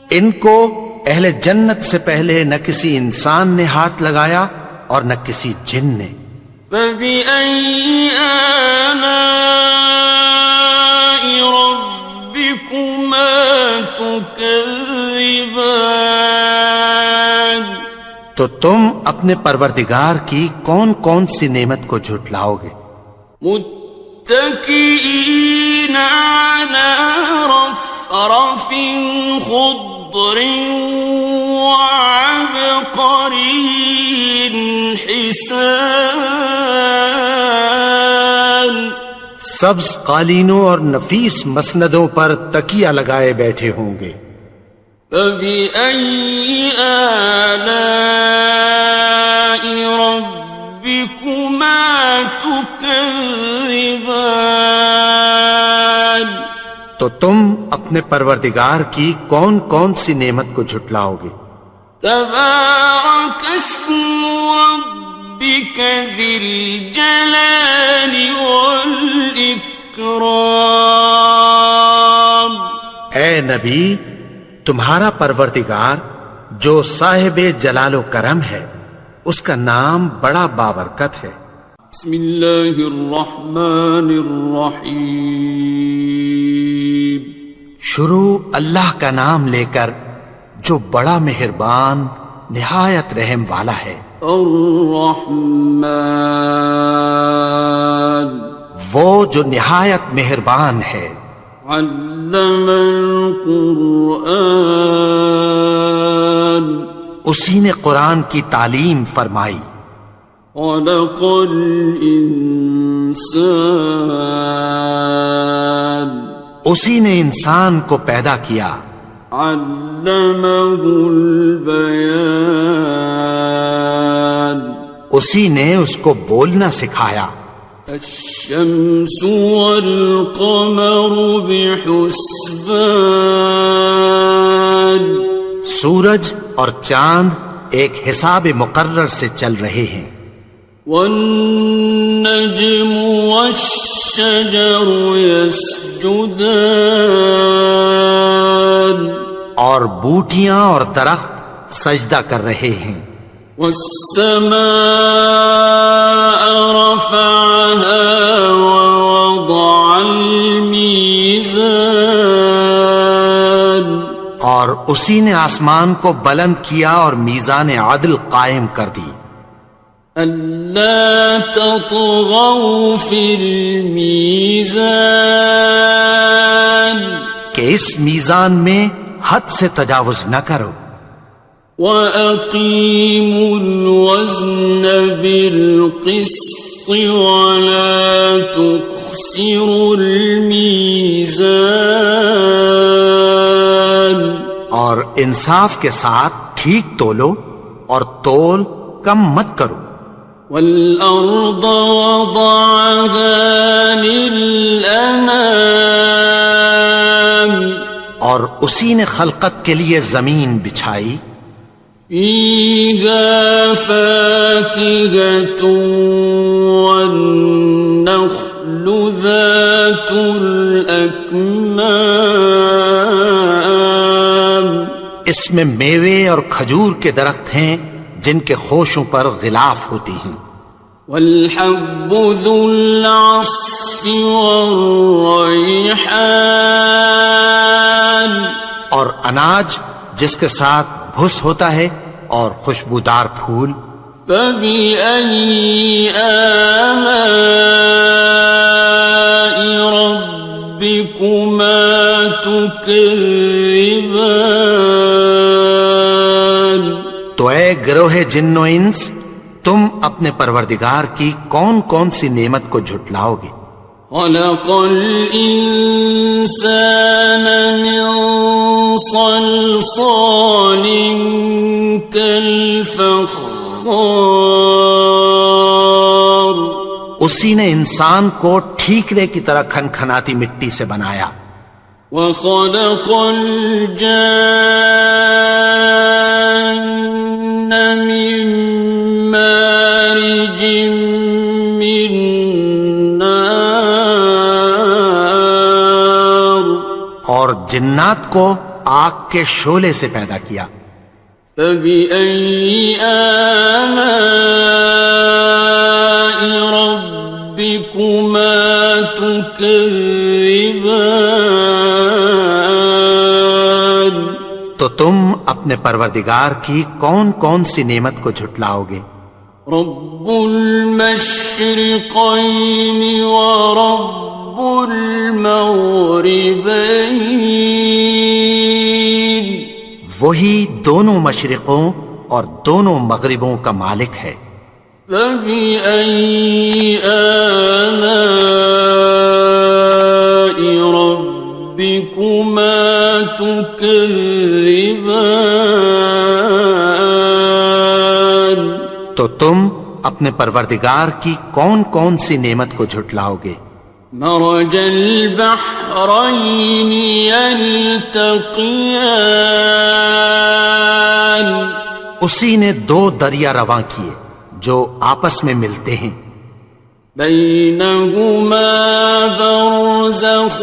ان کو اہل جنت سے پہلے نہ کسی انسان نے ہاتھ لگایا اور نہ کسی جن نے۔ فبأي آلاء ربكما تكذبان تو تم اپنے پروردگار کی کون کون سی نعمت کو جھٹلاؤ گے؟ متكئين على رفرف خضر وعبقري حسان سبز قالینوں اور نفیس مسندوں پر تکیہ لگائے بیٹھے ہوں گے. فَبِأَيِّ آلَاءِ رَبِّكُمَا تُكَذِّبَانِ. تو تم اپنے پروردگار کی کون کون سی نعمت کو جھٹلاؤ گے؟ تبارک اسم ربک ذی الجلال والاکرام. اے نبی، تمہارا پروردگار جو صاحب جلال و کرم ہے، اس کا نام بڑا بابرکت ہے. بسم اللہ الرحمن الرحیم. شروع اللہ کا نام لے کر جو بڑا مہربان نہایت رحم والا ہے. الرحمن، وہ جو نہایت مہربان ہے. علم القرآن، اسی نے قرآن کی تعلیم فرمائی. خلق الانسان، اسی نے انسان کو پیدا کیا. علمہ البیان، اسی نے اس کو بولنا سکھایا. الشمس والقمر بحسبان، سورج اور چاند ایک حساب مقرر سے چل رہے ہیں. والنجم والشجر يسجدان، اور بوٹیاں اور درخت سجدہ کر رہے ہیں. والسماء رفعها ووضع الميزان، اور اسی نے آسمان کو بلند کیا اور میزان عدل قائم کر دی. ألا تطغوا في الميزان، کہ اس میزان میں حد سے تجاوز نہ کرو. وَأَقِيمُوا الْوَزْنَ بِالْقِسْطِ وَلَا تُخْسِرُوا الْمِيزَانَ، اور انصاف کے ساتھ ٹھیک تولو اور تول کم مت کرو. وَالْأَرْضَ وَضَعَهَا لِلْأَنَامِ، اور اسی نے خلقت کے لیے زمین بچھائی. فِيهَا فَاكِهَةٌ وَالنَّخْلُ ذَاتُ الْأَكْمَامِ، اس میں میوے اور کھجور کے درخت ہیں جن کے خوشوں پر غلاف ہوتی ہیں. وَالْحَبُّ ذُو الْعَصْفِ وَالرَّيْحَانِ، اور اناج جس کے ساتھ بھس ہوتا ہے اور خوشبودار پھول. فَبِأَيِّ آلَاءِ رَبِّكُمَا تُكَذِّبَانِ. تو اے گروہ جن و انس، تم اپنے پروردگار کی کون کون سی نعمت کو جھٹلاؤ گے؟ خلق الإنسان من صلصال كالفخار، اسی نے انسان کو ٹھیکرے کی طرح کھنکھناتی مٹی سے بنایا. وخلق الجان من مارج من نار، اور جنات کو آگ کے شعلے سے پیدا کیا. فبأي آلاء ربكما تكذبان. تو تم اپنے پروردگار کی کون کون سی نعمت کو جھٹلاؤ گے؟ رب المشرقين ورب المغربين، وہی دونوں مشرقوں اور دونوں مغربوں کا مالک ہے. فبأي آلاء ربكما تكذبان؟ تو تم اپنے پروردگار کی کون کون سی نعمت کو جھٹلاؤ گے؟ مرج البحرين يلتقيان، اسی نے دو دریا رواں کیے جو آپس میں ملتے ہیں، بينهما برزخ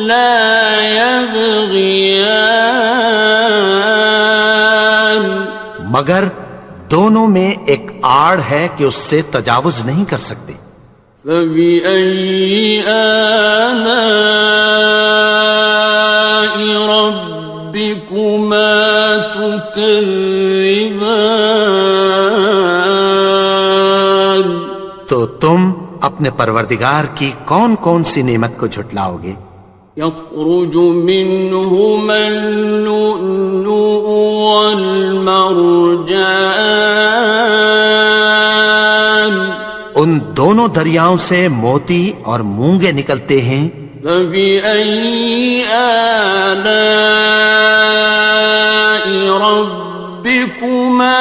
لا يبغيان، مگر دونوں میں ایک آڑ ہے کہ اس سے تجاوز نہیں کر سکتے۔ فبأي آلاء ربكما تكذبان؟ تو تم اپنے پروردگار کی کون کون سی نعمت کو جھٹلاؤ گے؟ يخرج منهما اللؤلؤ والمرجان، ان دونوں دریاؤں سے موتی اور مونگے نکلتے ہیں۔ فبأي آلاء ربكما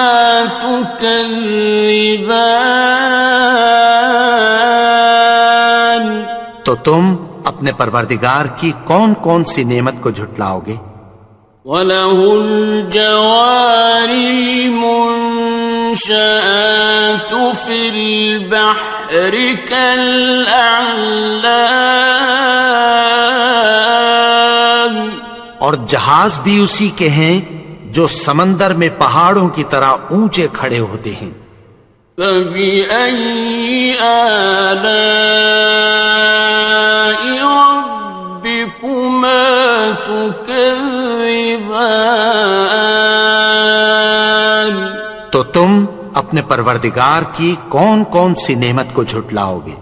تكذبان؟ تو تم اپنے پروردگار کی کون کون سی نعمت کو جھٹلاؤ گے؟ وَلَهُ الْجَوَارِ الْمُنشَآتُ فِي الْبَحْرِ كَالْأَعْلَامِ، اور جہاز بھی اسی کے ہیں جو سمندر میں پہاڑوں کی طرح اونچے کھڑے ہوتے ہیں۔ فَبِأَيِّ آلَاءِ رَبِّكُمَا تُكَذِّبَانِ؟ تو تم اپنے پروردگار کی کون کون سی نعمت کو جھٹلاؤ گے؟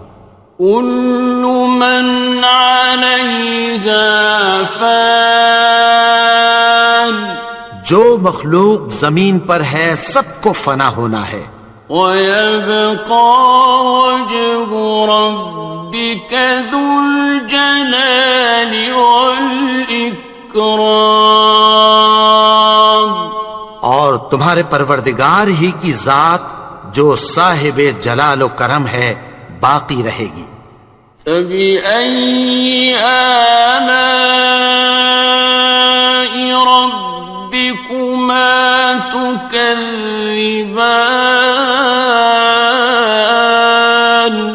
كُلُّ مَنْ عَلَيْهَا فَانٍ، جو مخلوق زمین پر ہے سب کو فنا ہونا ہے، وَيَبْقَى وَجْهُ رَبِّكَ ذُو الْجَلَالِ وَالْإِكْرَامِ، اور تمہارے پروردگار ہی کی ذات جو صاحب جلال و کرم ہے باقی رہے گی۔ فَبِأَيِّ آلَاءِ رَبِّكُمَا تُكَذِّبَانِ؟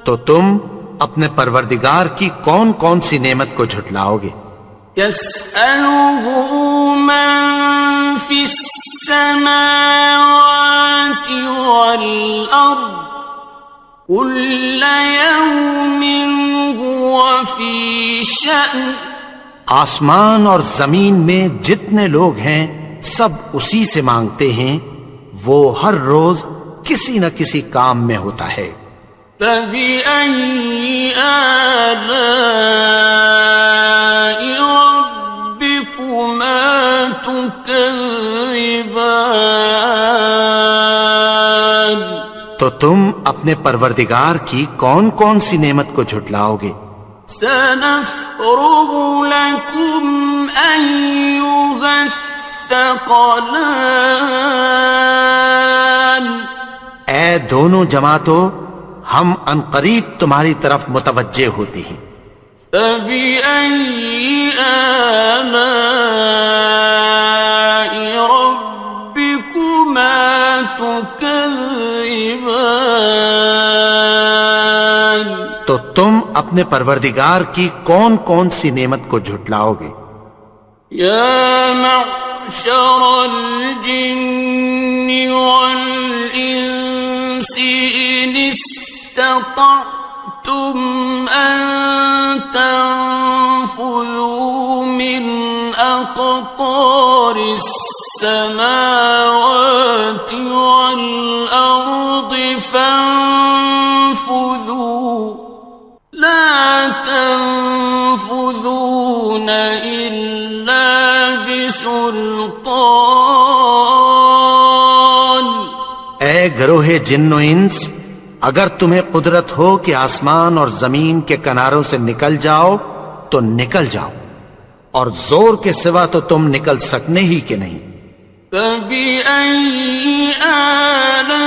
تو تم اپنے پروردگار کی کون کون سی نعمت کو جھٹلاؤ گے؟ يَسْأَلُهُ مَن فِي السَّمَاوَاتِ وَالْأَرْضِ كُلَّ يَوْمٍ هُوَ فِي شَأْنٍ، آسمان اور زمین میں جتنے لوگ ہیں سب اسی سے مانگتے ہیں، وہ ہر روز کسی نہ کسی کام میں ہوتا ہے۔ فَبِأَيِّ آلَاءِ رَبِّكُمَا تُكَذِّبَانِ؟ تو تم اپنے پروردگار کی کون کون سی نعمت کو جھٹلاؤ گے؟ سَنَفْرُغُ لَكُمْ أَيُّهَ الثَّقَلَانِ، اے دونوں جماعتوں، ہم عنقریب تمہاری طرف متوجہ ہوتے ہیں۔ فَبِأَيِّ آلَاءِ رَبِّكُمَا تُكَذِّبَانِ؟ تو تم اپنے پروردگار کی کون کون سی نعمت کو جھٹلاؤ گے؟ يَا مَعْشَرَ الْجِنِّ وَالْإِنسِ إِنِ اسْتَطَعْتُمْ أَن تَنفُذُوا مِنْ أَقْطَارِ السَّمَاوَاتِ وَالْأَرْضِ فَانفُذُوا لَا تَنفُذُونَ إِلَّا بِسُلْطَانٍ۔ اے گروہ جن و انس، اگر تمہیں قدرت ہو کہ آسمان اور زمین کے کناروں سے نکل جاؤ تو نکل جاؤ، اور زور کے سوا تو تم نکل سکنے ہی کہ نہیں۔ فَبِأَيِّ آلَاءِ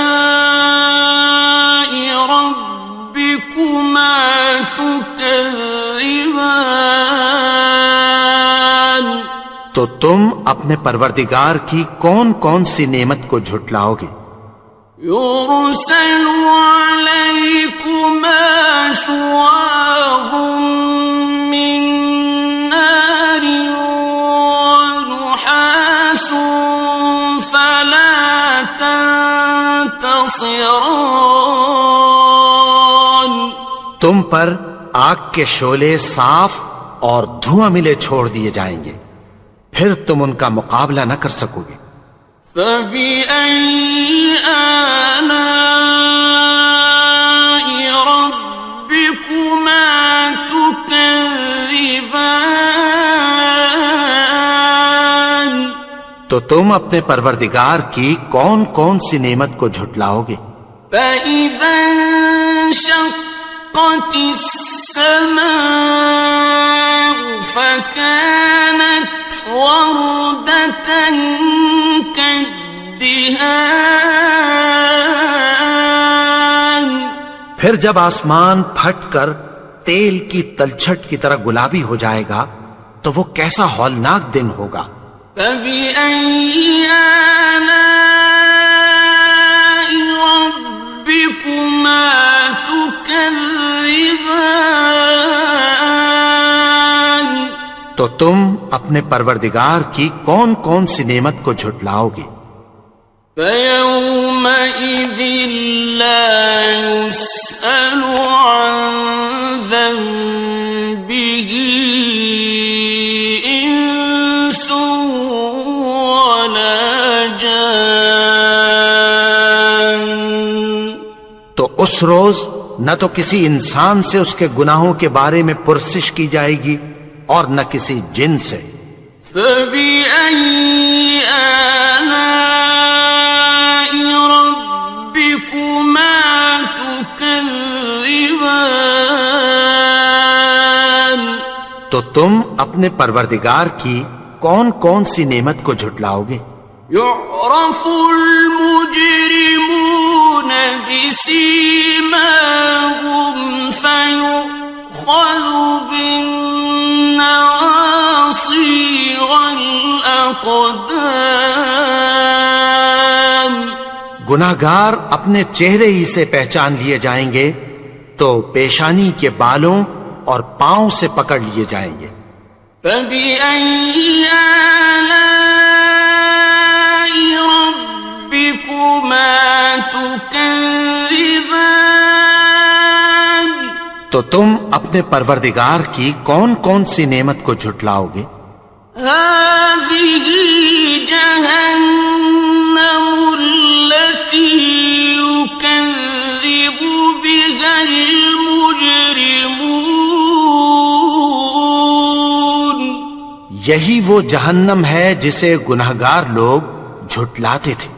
رَبِّكُمَا تُكَذِّبَانِ، تو تم اپنے پروردگار کی کون کون سی نعمت کو جھٹلاؤ گے؟ يُرْسَلُ عَلَيْكُمَا شُوَاظٌ مِّن نَّارٍ وَنُحَاسٌ فَلَا تَنتَصِرَانِ، تم پر آگ کے شعلے صاف اور دھواں ملے چھوڑ دیے جائیں گے، پھر تم ان کا مقابلہ نہ کر سکو گے۔ فَبِأَيِّ آلَاءِ رَبِّكُمَا تُكَذِّبَانِ، تو تم اپنے پروردگار کی کون کون سی نعمت کو جھٹلاؤ گے؟ فَإِذَا انشَقَّتِ السَّمَاءُ فَكَانَتْ وَرْدَةً كَالدِّهَانِ، پھر جب آسمان پھٹ کر تیل کی تلچھٹ کی طرح گلابی ہو جائے گا تو وہ کیسا ہولناک دن ہوگا۔ فَبِأَيِّ آلَاءِ رَبِّكُمَا تُكَذِّبَانِ، تو تم اپنے پروردگار کی کون کون سی نعمت کو جھٹلاؤ گے؟ فَيَوْمَئِذٍ لَا يُسْأَلُ عَن ذَنبِهِ إِنسٌ وَلَا جَانٌّ، تو اس روز نہ تو کسی انسان سے اس کے گناہوں کے بارے میں پرسش کی جائے گی اور نہ کسی جن سے۔ فَبِأَيِّ آلَاءِ رَبِّكُمَا تُكَذِّبَانِ، تو تم اپنے پروردگار کی کون کون سی نعمت کو جھٹلاؤ گے؟ يُعْرَفُ الْمُجْرِمُونَ بِسِيمَاهُمْ فَيُؤْخَذُ بِالنَّوَاصِي وَالْأَقْدَامِ، گناہگار اپنے چہرے ہی سے پہچان لیے جائیں گے تو پیشانی کے بالوں اور پاؤں سے پکڑ لیے جائیں گے۔ فَبِأَيِّ آلَاءِ رَبِّكُمَا تُكَذِّبَانِ، تو تم اپنے پروردگار کی کون کون سی نعمت کو جھٹلاؤ گے؟ هَٰذِهِ جَهَنَّمُ الَّتِي يُكَذِّبُ بِهَا الْمُجْرِمُونَ، یہی وہ جہنم ہے جسے گناہگار لوگ جھٹلاتے تھے۔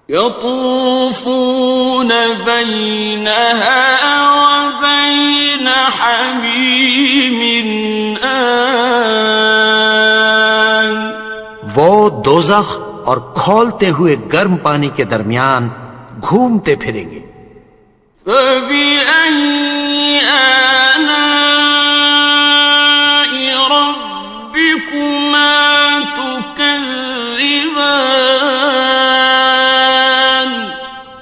يَطُوفُونَ بَيْنَهَا وَبَيْنَ حَمِيمٍ آنٍ، وہ دوزخ اور کھولتے ہوئے گرم پانی کے درمیان گھومتے پھریں گے۔ فَبِأَيِّ آلَاءِ رَبِّكُمَا تُكَذِّبَانِ،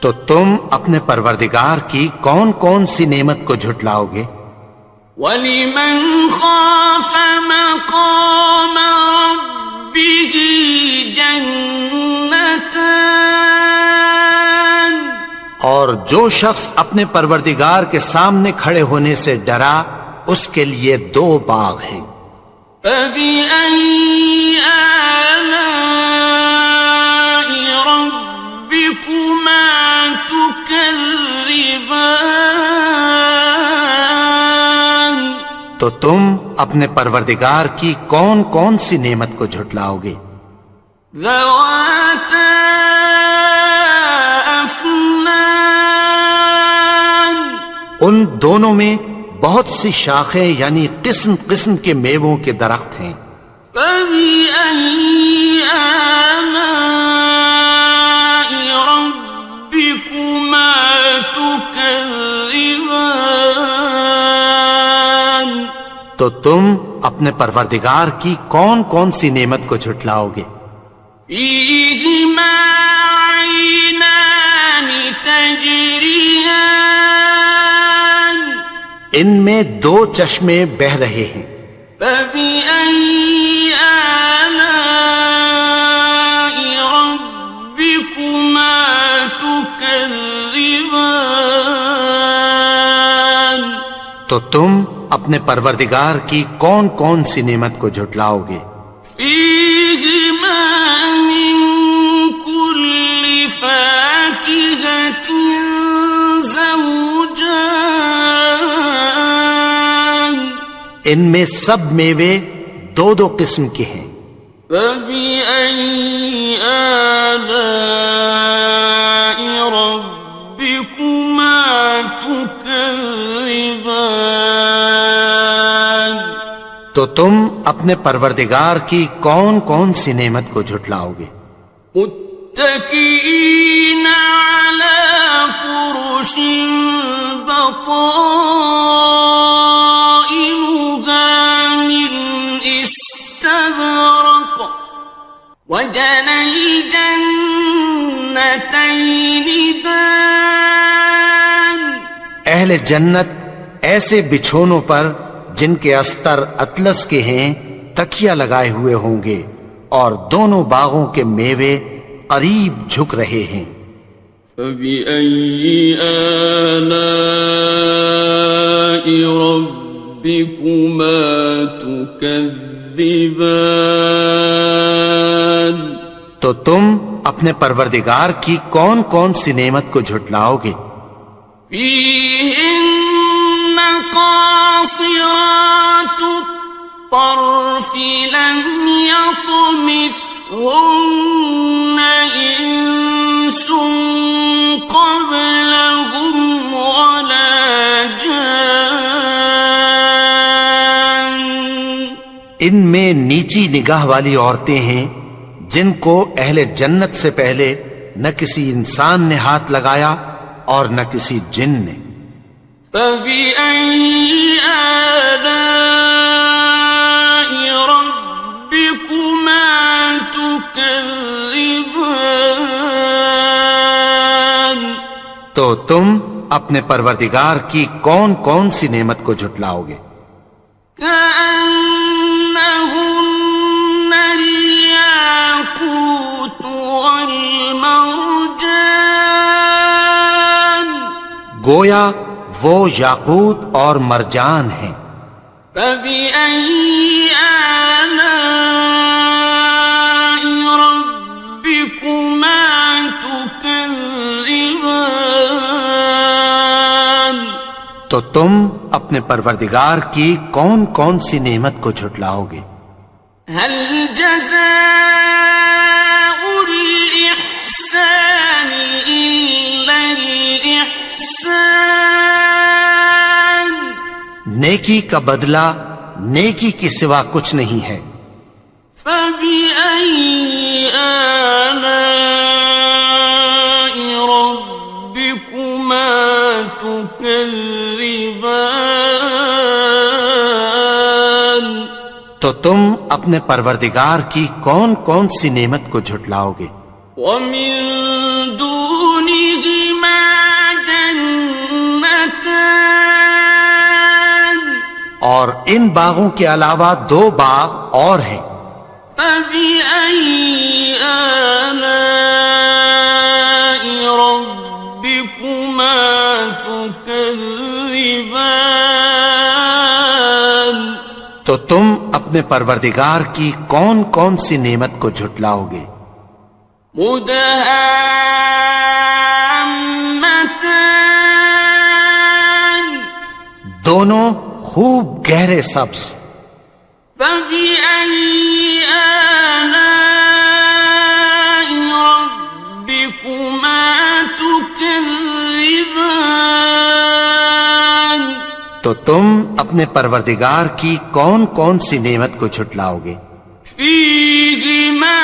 تو تم اپنے پروردگار کی کون کون سی نعمت کو جھٹلاؤ گے؟ وَلِمَنْ خَافَ مَقَامَ رَبِّهِ جَنَّتَانِ، اور جو شخص اپنے پروردگار کے سامنے کھڑے ہونے سے ڈرا اس کے لیے 2 باغ ہیں۔ فَبِأَيِّ آلَاءِ رَبِّكُمَا تُكَذِّبَانِ، تو تم اپنے پروردگار کی کون کون سی نعمت کو جھٹلاؤ گے؟ ذَوَاتَا أَفْنَانٍ أكنان ان دونوں میں بہت سی شاخیں یعنی قسم قسم کے میووں کے درخت ہیں. فبأي آلاء ربكما تكذبان تو تم اپنے پروردگار کی کون کون سی نعمت کو جھٹلاؤ گے؟ فيهما عينان تجريان ان میں دو چشمے بہ رہے ہیں. فبأي آلاء ربكما تكذبان تو تم اپنے پروردگار کی کون کون سی نعمت کو جھٹلاؤ گے؟ فيهما من كل فاكهة زوجان ان میں سب میوے دو دو قسم کے ہیں. فبأي آلاء ربكما تكذبان تو تم اپنے پروردگار کی کون کون سی نعمت کو جھٹلاؤ گے؟ متكئين على فرش بطائنها من استبرق وجنى الجنتين دان اہل جنت ایسے بچھونوں پر جن کے استر اطلس کے ہیں تکیہ لگائے ہوئے ہوں گے اور دونوں باغوں کے میوے قریب جھک رہے ہیں. فبأي آلاء ربكما تكذبان تو تم اپنے پروردگار کی کون کون سی نعمت کو جھٹلاؤ گے؟ فيهن قاصرات الطرف لم يطمثهن إنس قبلهم ولا جان ان میں نیچی نگاہ والی عورتیں ہیں جن کو اہل جنت سے پہلے نہ کسی انسان نے ہاتھ لگایا اور نہ کسی جن نے. فبأي آلاء ربكما تكذبان تو تم اپنے پروردگار کی کون کون سی نعمت کو جھٹلاؤ گے؟ كأنهن الياقوت والمرجان گویا وہ یاقوت اور مرجان ہیں. فبأي آلاء ربكما تكذبان تو تم اپنے پروردگار کی کون کون سی نعمت کو جھٹلاؤ گے؟ هل جزاء الإحسان إلا الإحسان نیکی کا بدلہ نیکی کے سوا کچھ نہیں ہے. فبأي آلاء ربكما تكذبان تو تم اپنے پروردگار کی کون کون سی نعمت کو جھٹلاؤ گے؟ ومن دونهما جنتان اور ان باغوں کے علاوہ دو باغ اور ہیں. فبأي آلاء ربكما تكذبان تو تم اپنے پروردگار کی کون کون سی نعمت کو جھٹلاؤ گے؟ مدهامتان دونوں خوب گہرے سبز. فبأي آلاء ربكما تكذبان تو تم اپنے پروردگار کی کون کون سی نعمت کو جھٹلاؤ گے؟ فيهما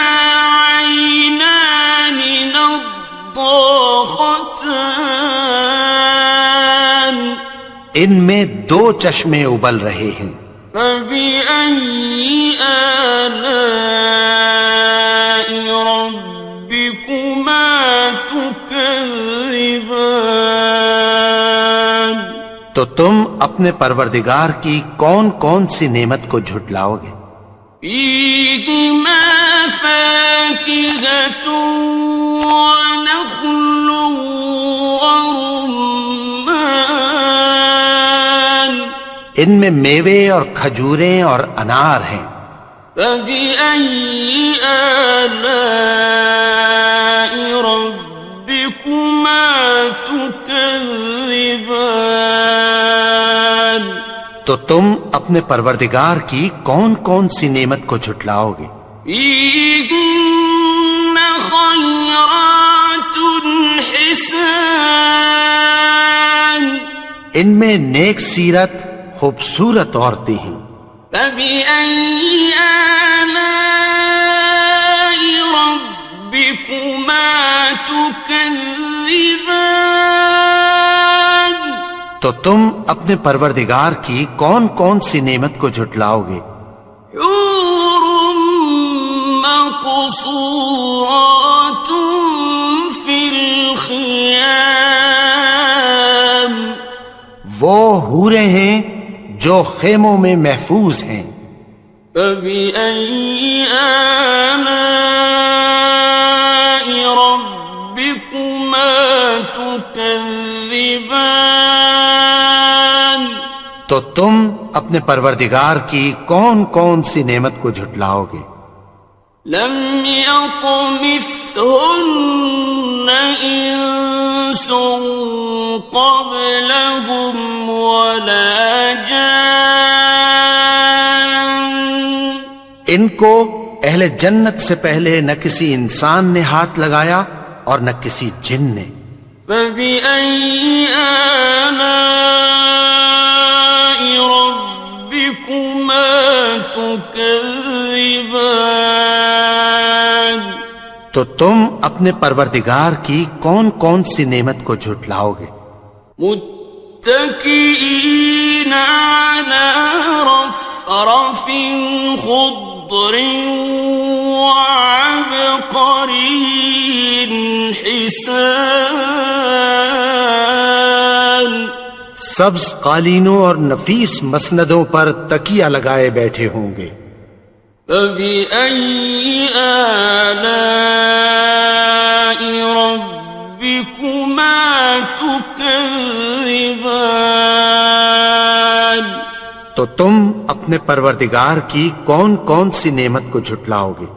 عينان نضاختان ان میں دو چشمے ابل رہے ہیں، فبأي آلاء ربكما تكذبان تو تم اپنے پروردگار کی کون کون سی نعمت کو جھٹلاؤ گے؟ فيهما فاكهة ونخل ورمان ان میں میوے اور کھجوریں اور انار ہیں، فبأي آلاء ربكما تكذبان تو تم اپنے پروردگار کی کون کون سی نعمت کو جھٹلاؤ گے؟ فيهن خيرات حسان ان میں نیک سیرت خوبصورت عورتیں ہیں، فبأي آلاء ربكما تكذبان تو تم اپنے پروردگار کی کون کون سی نعمت کو جھٹلاؤ گے؟ حور مقصورات في الخيام وہ حوریں ہیں جو خیموں میں محفوظ ہیں، فبأي آلاء ربكما تكذبان تو تم اپنے پروردگار کی کون کون سی نعمت کو جھٹلاؤ گے؟ لم يطمثهن إنس قبلهم ولا جان ان کو اہل جنت سے پہلے نہ کسی انسان نے ہاتھ لگایا اور نہ کسی جن نے، فبأي آلاء ربكما تكذبان تو تم اپنے پروردگار کی کون کون سی نعمت کو جھٹلاؤ گے؟ متكئين على رفرف خضر وعبقري حسان سبز قالینوں اور نفیس مسندوں پر تکیہ لگائے بیٹھے ہوں گے، فبأي آلاء ربكما تكذبان تو تم اپنے پروردگار کی کون کون سی نعمت کو جھٹلاؤ گے؟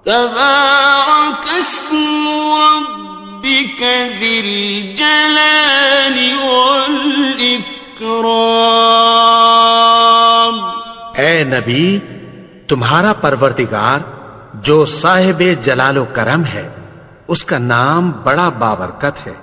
تبارك اسم ربك ذي الجلال والإكرام اے نبی، تمہارا پروردگار جو صاحب جلال و کرم ہے، اس کا نام بڑا بابرکت ہے۔